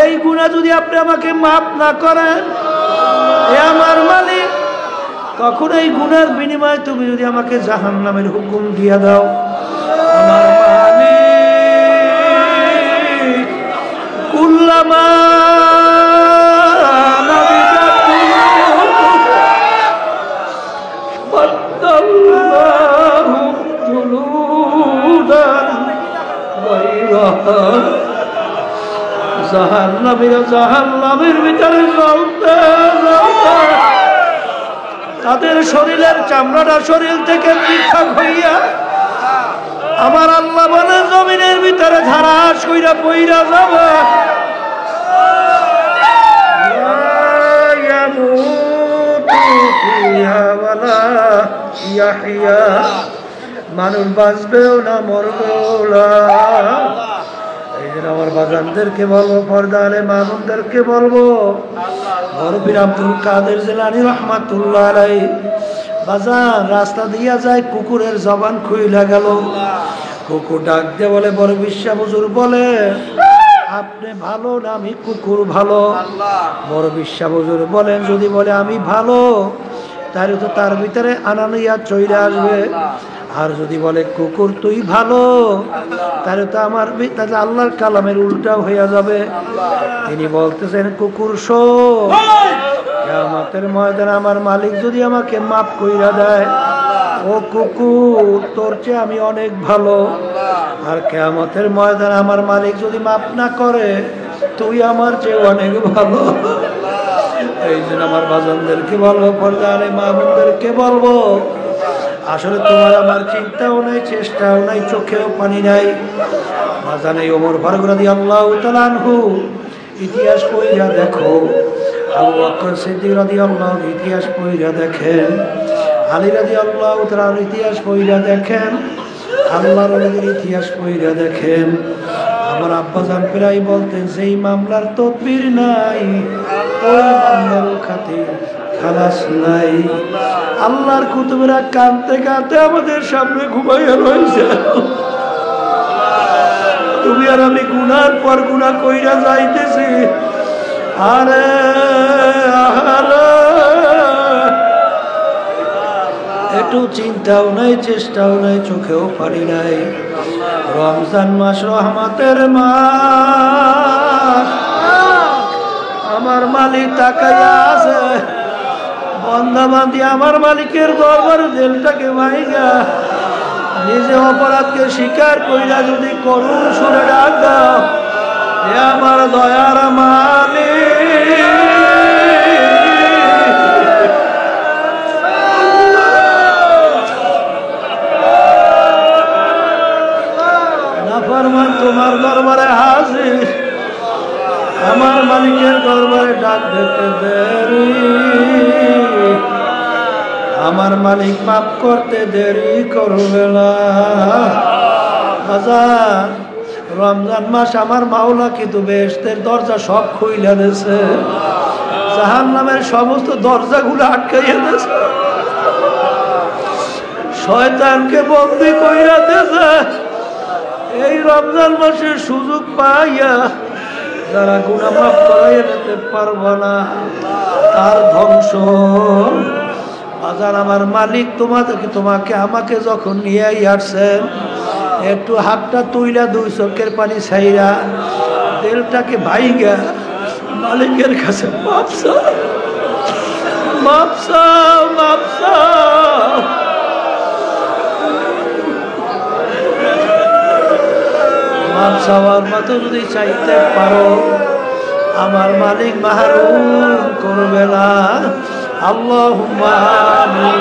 এই গুনাহ যদি আপনি আমাকে মাফ না করেন, এ আমার মালিক তখন এই গুনার বিনিময়ে তুমি যদি আমাকে জাহান্নামের হুকুম দিয়া দাও, আমার মালিক কুল্লামা জাহান্নামের ভিতরে জ্বলতে তাদের শরীরের চামড়াটা শরীর থেকে পৃথক হইয়া আমার আল্লাহ বলে জমিনের ভিতরে ধারাস কইরা পইরা যাবে। মানুষ বাঁচবেও না, মরবেও না। এই জন্য আমার বাজানদেরকে বলবো, পর্দারে মামুনদেরকে বলবো, বরফির আব্দুল কাদের জিলানী রাহমাতুল্লাহ আলাইহি বাজান রাস্তা দিয়া যায়, কুকুরের জবান খুইলা গেল। কুকুর ডাক দিয়ে বলে, বড় বিশ্বাস হুজুর বলে আপনি ভালো না আমি কুকুর ভালো? বড় বিশ্বাস হুজুর বলেন, যদি বলে আমি ভালো তাহলে তো তার ভিতরে আনানিয়া চলে আসবে, আর যদি বলে কুকুর তুই ভালো তাহলে তো আমার তাহলে আল্লাহর কালামের উল্টা হয়ে যাবে। তিনি বলতেছেন, কুকুর শো, কিয়ামতের ময়দানে আমার মালিক যদি আমাকে মাফ কইরা দেয়, ও কুকুর তোর চেয়ে আমি অনেক ভালো। আর কিয়ামতের ময়দানে আমার মালিক যদি মাফ না করে, তুই আমার চেয়ে অনেক ভালো। এই জন্য আমার বাজানদেরকে বলবো, পর্দারে মা বোনদেরকে বলবো, আসলে তোমার আমার চিন্তাও নাই, চেষ্টাও নাই, চোখেও পানি নাই। বাজান এই ওমর ফারুক রাদিয়াল্লাহু তাআলা আনহু ইতিহাস পড়িয়া দেখো, আবু বকর সিদ্দিক রাদিয়াল্লাহু ইতিহাস পড়িয়া দেখেন, আলী রাদিয়াল্লাহু তাআলার ইতিহাস পড়িয়া দেখেন, আল্লাহর ওলিদের ইতিহাস পড়িয়া দেখেন। আমার আব্বাজান প্রায় বলতেন, যেই মামলার তদবির নাই ওই মামলার খাতির খালাস নাই। আল্লাহর কুতুবেরা কাঁদতে কাঁদতে আমাদের সামনে ঘুমাইয়া রয়েছে। তুমি আর আমি গুনার পর গুনাহ কইরা যাইতেছি। আরে আহারে, একটু চিন্তাও নাই, চেষ্টাও নাই, চোখেও পানি নাই। রমজান মাস রহমতের মাস। আমার মালিক তাকাইয়া আছে, বন্দা বান্দি আমার মালিকের দরবারে দিলটাকে ভাইগা নিজে অপরাধকে স্বীকার কইরা যদি করুণ সুরে ডাক দাও, হে আমার দয়ার মালিক, নাফরমান তোমার দরবারে হাজির। আমার মালিকের দরবারে ডাক দিতে দেরি, আমার মালিক মাফ করতে দেরি করবে না। বাজার, রমজান মাস আমার মাওলা কিন্তু বেহেশতের দরজা সব খুইলা দিয়েছে, জাহান্নামের সমস্ত দরজাগুলো আটকাইয়া দিয়েছে, শয়তানকে বন্দী কইরা দিয়েছে। এই রমজান মাসের সুযোগ পাইয়া যারা গুনাহ মাফ করাইয়া নিতে পারবো না, তার ধ্বংস। বাজার, আমার মালিক তোমাকে আমাকে যখন নিয়ে আসছেন, একটু হাতটা তুইলা দুই চোখের পানি ছাইরা দিলটাকে ভাইগা মালিকের কাছে মাপ চাও, মাপ চাও, মাপ চাও। মাপ চাওয়ার মতো যদি চাইতে পারো, আমার মালিক মাহরুম করবে না। আল্লাহুম্মা আমিন।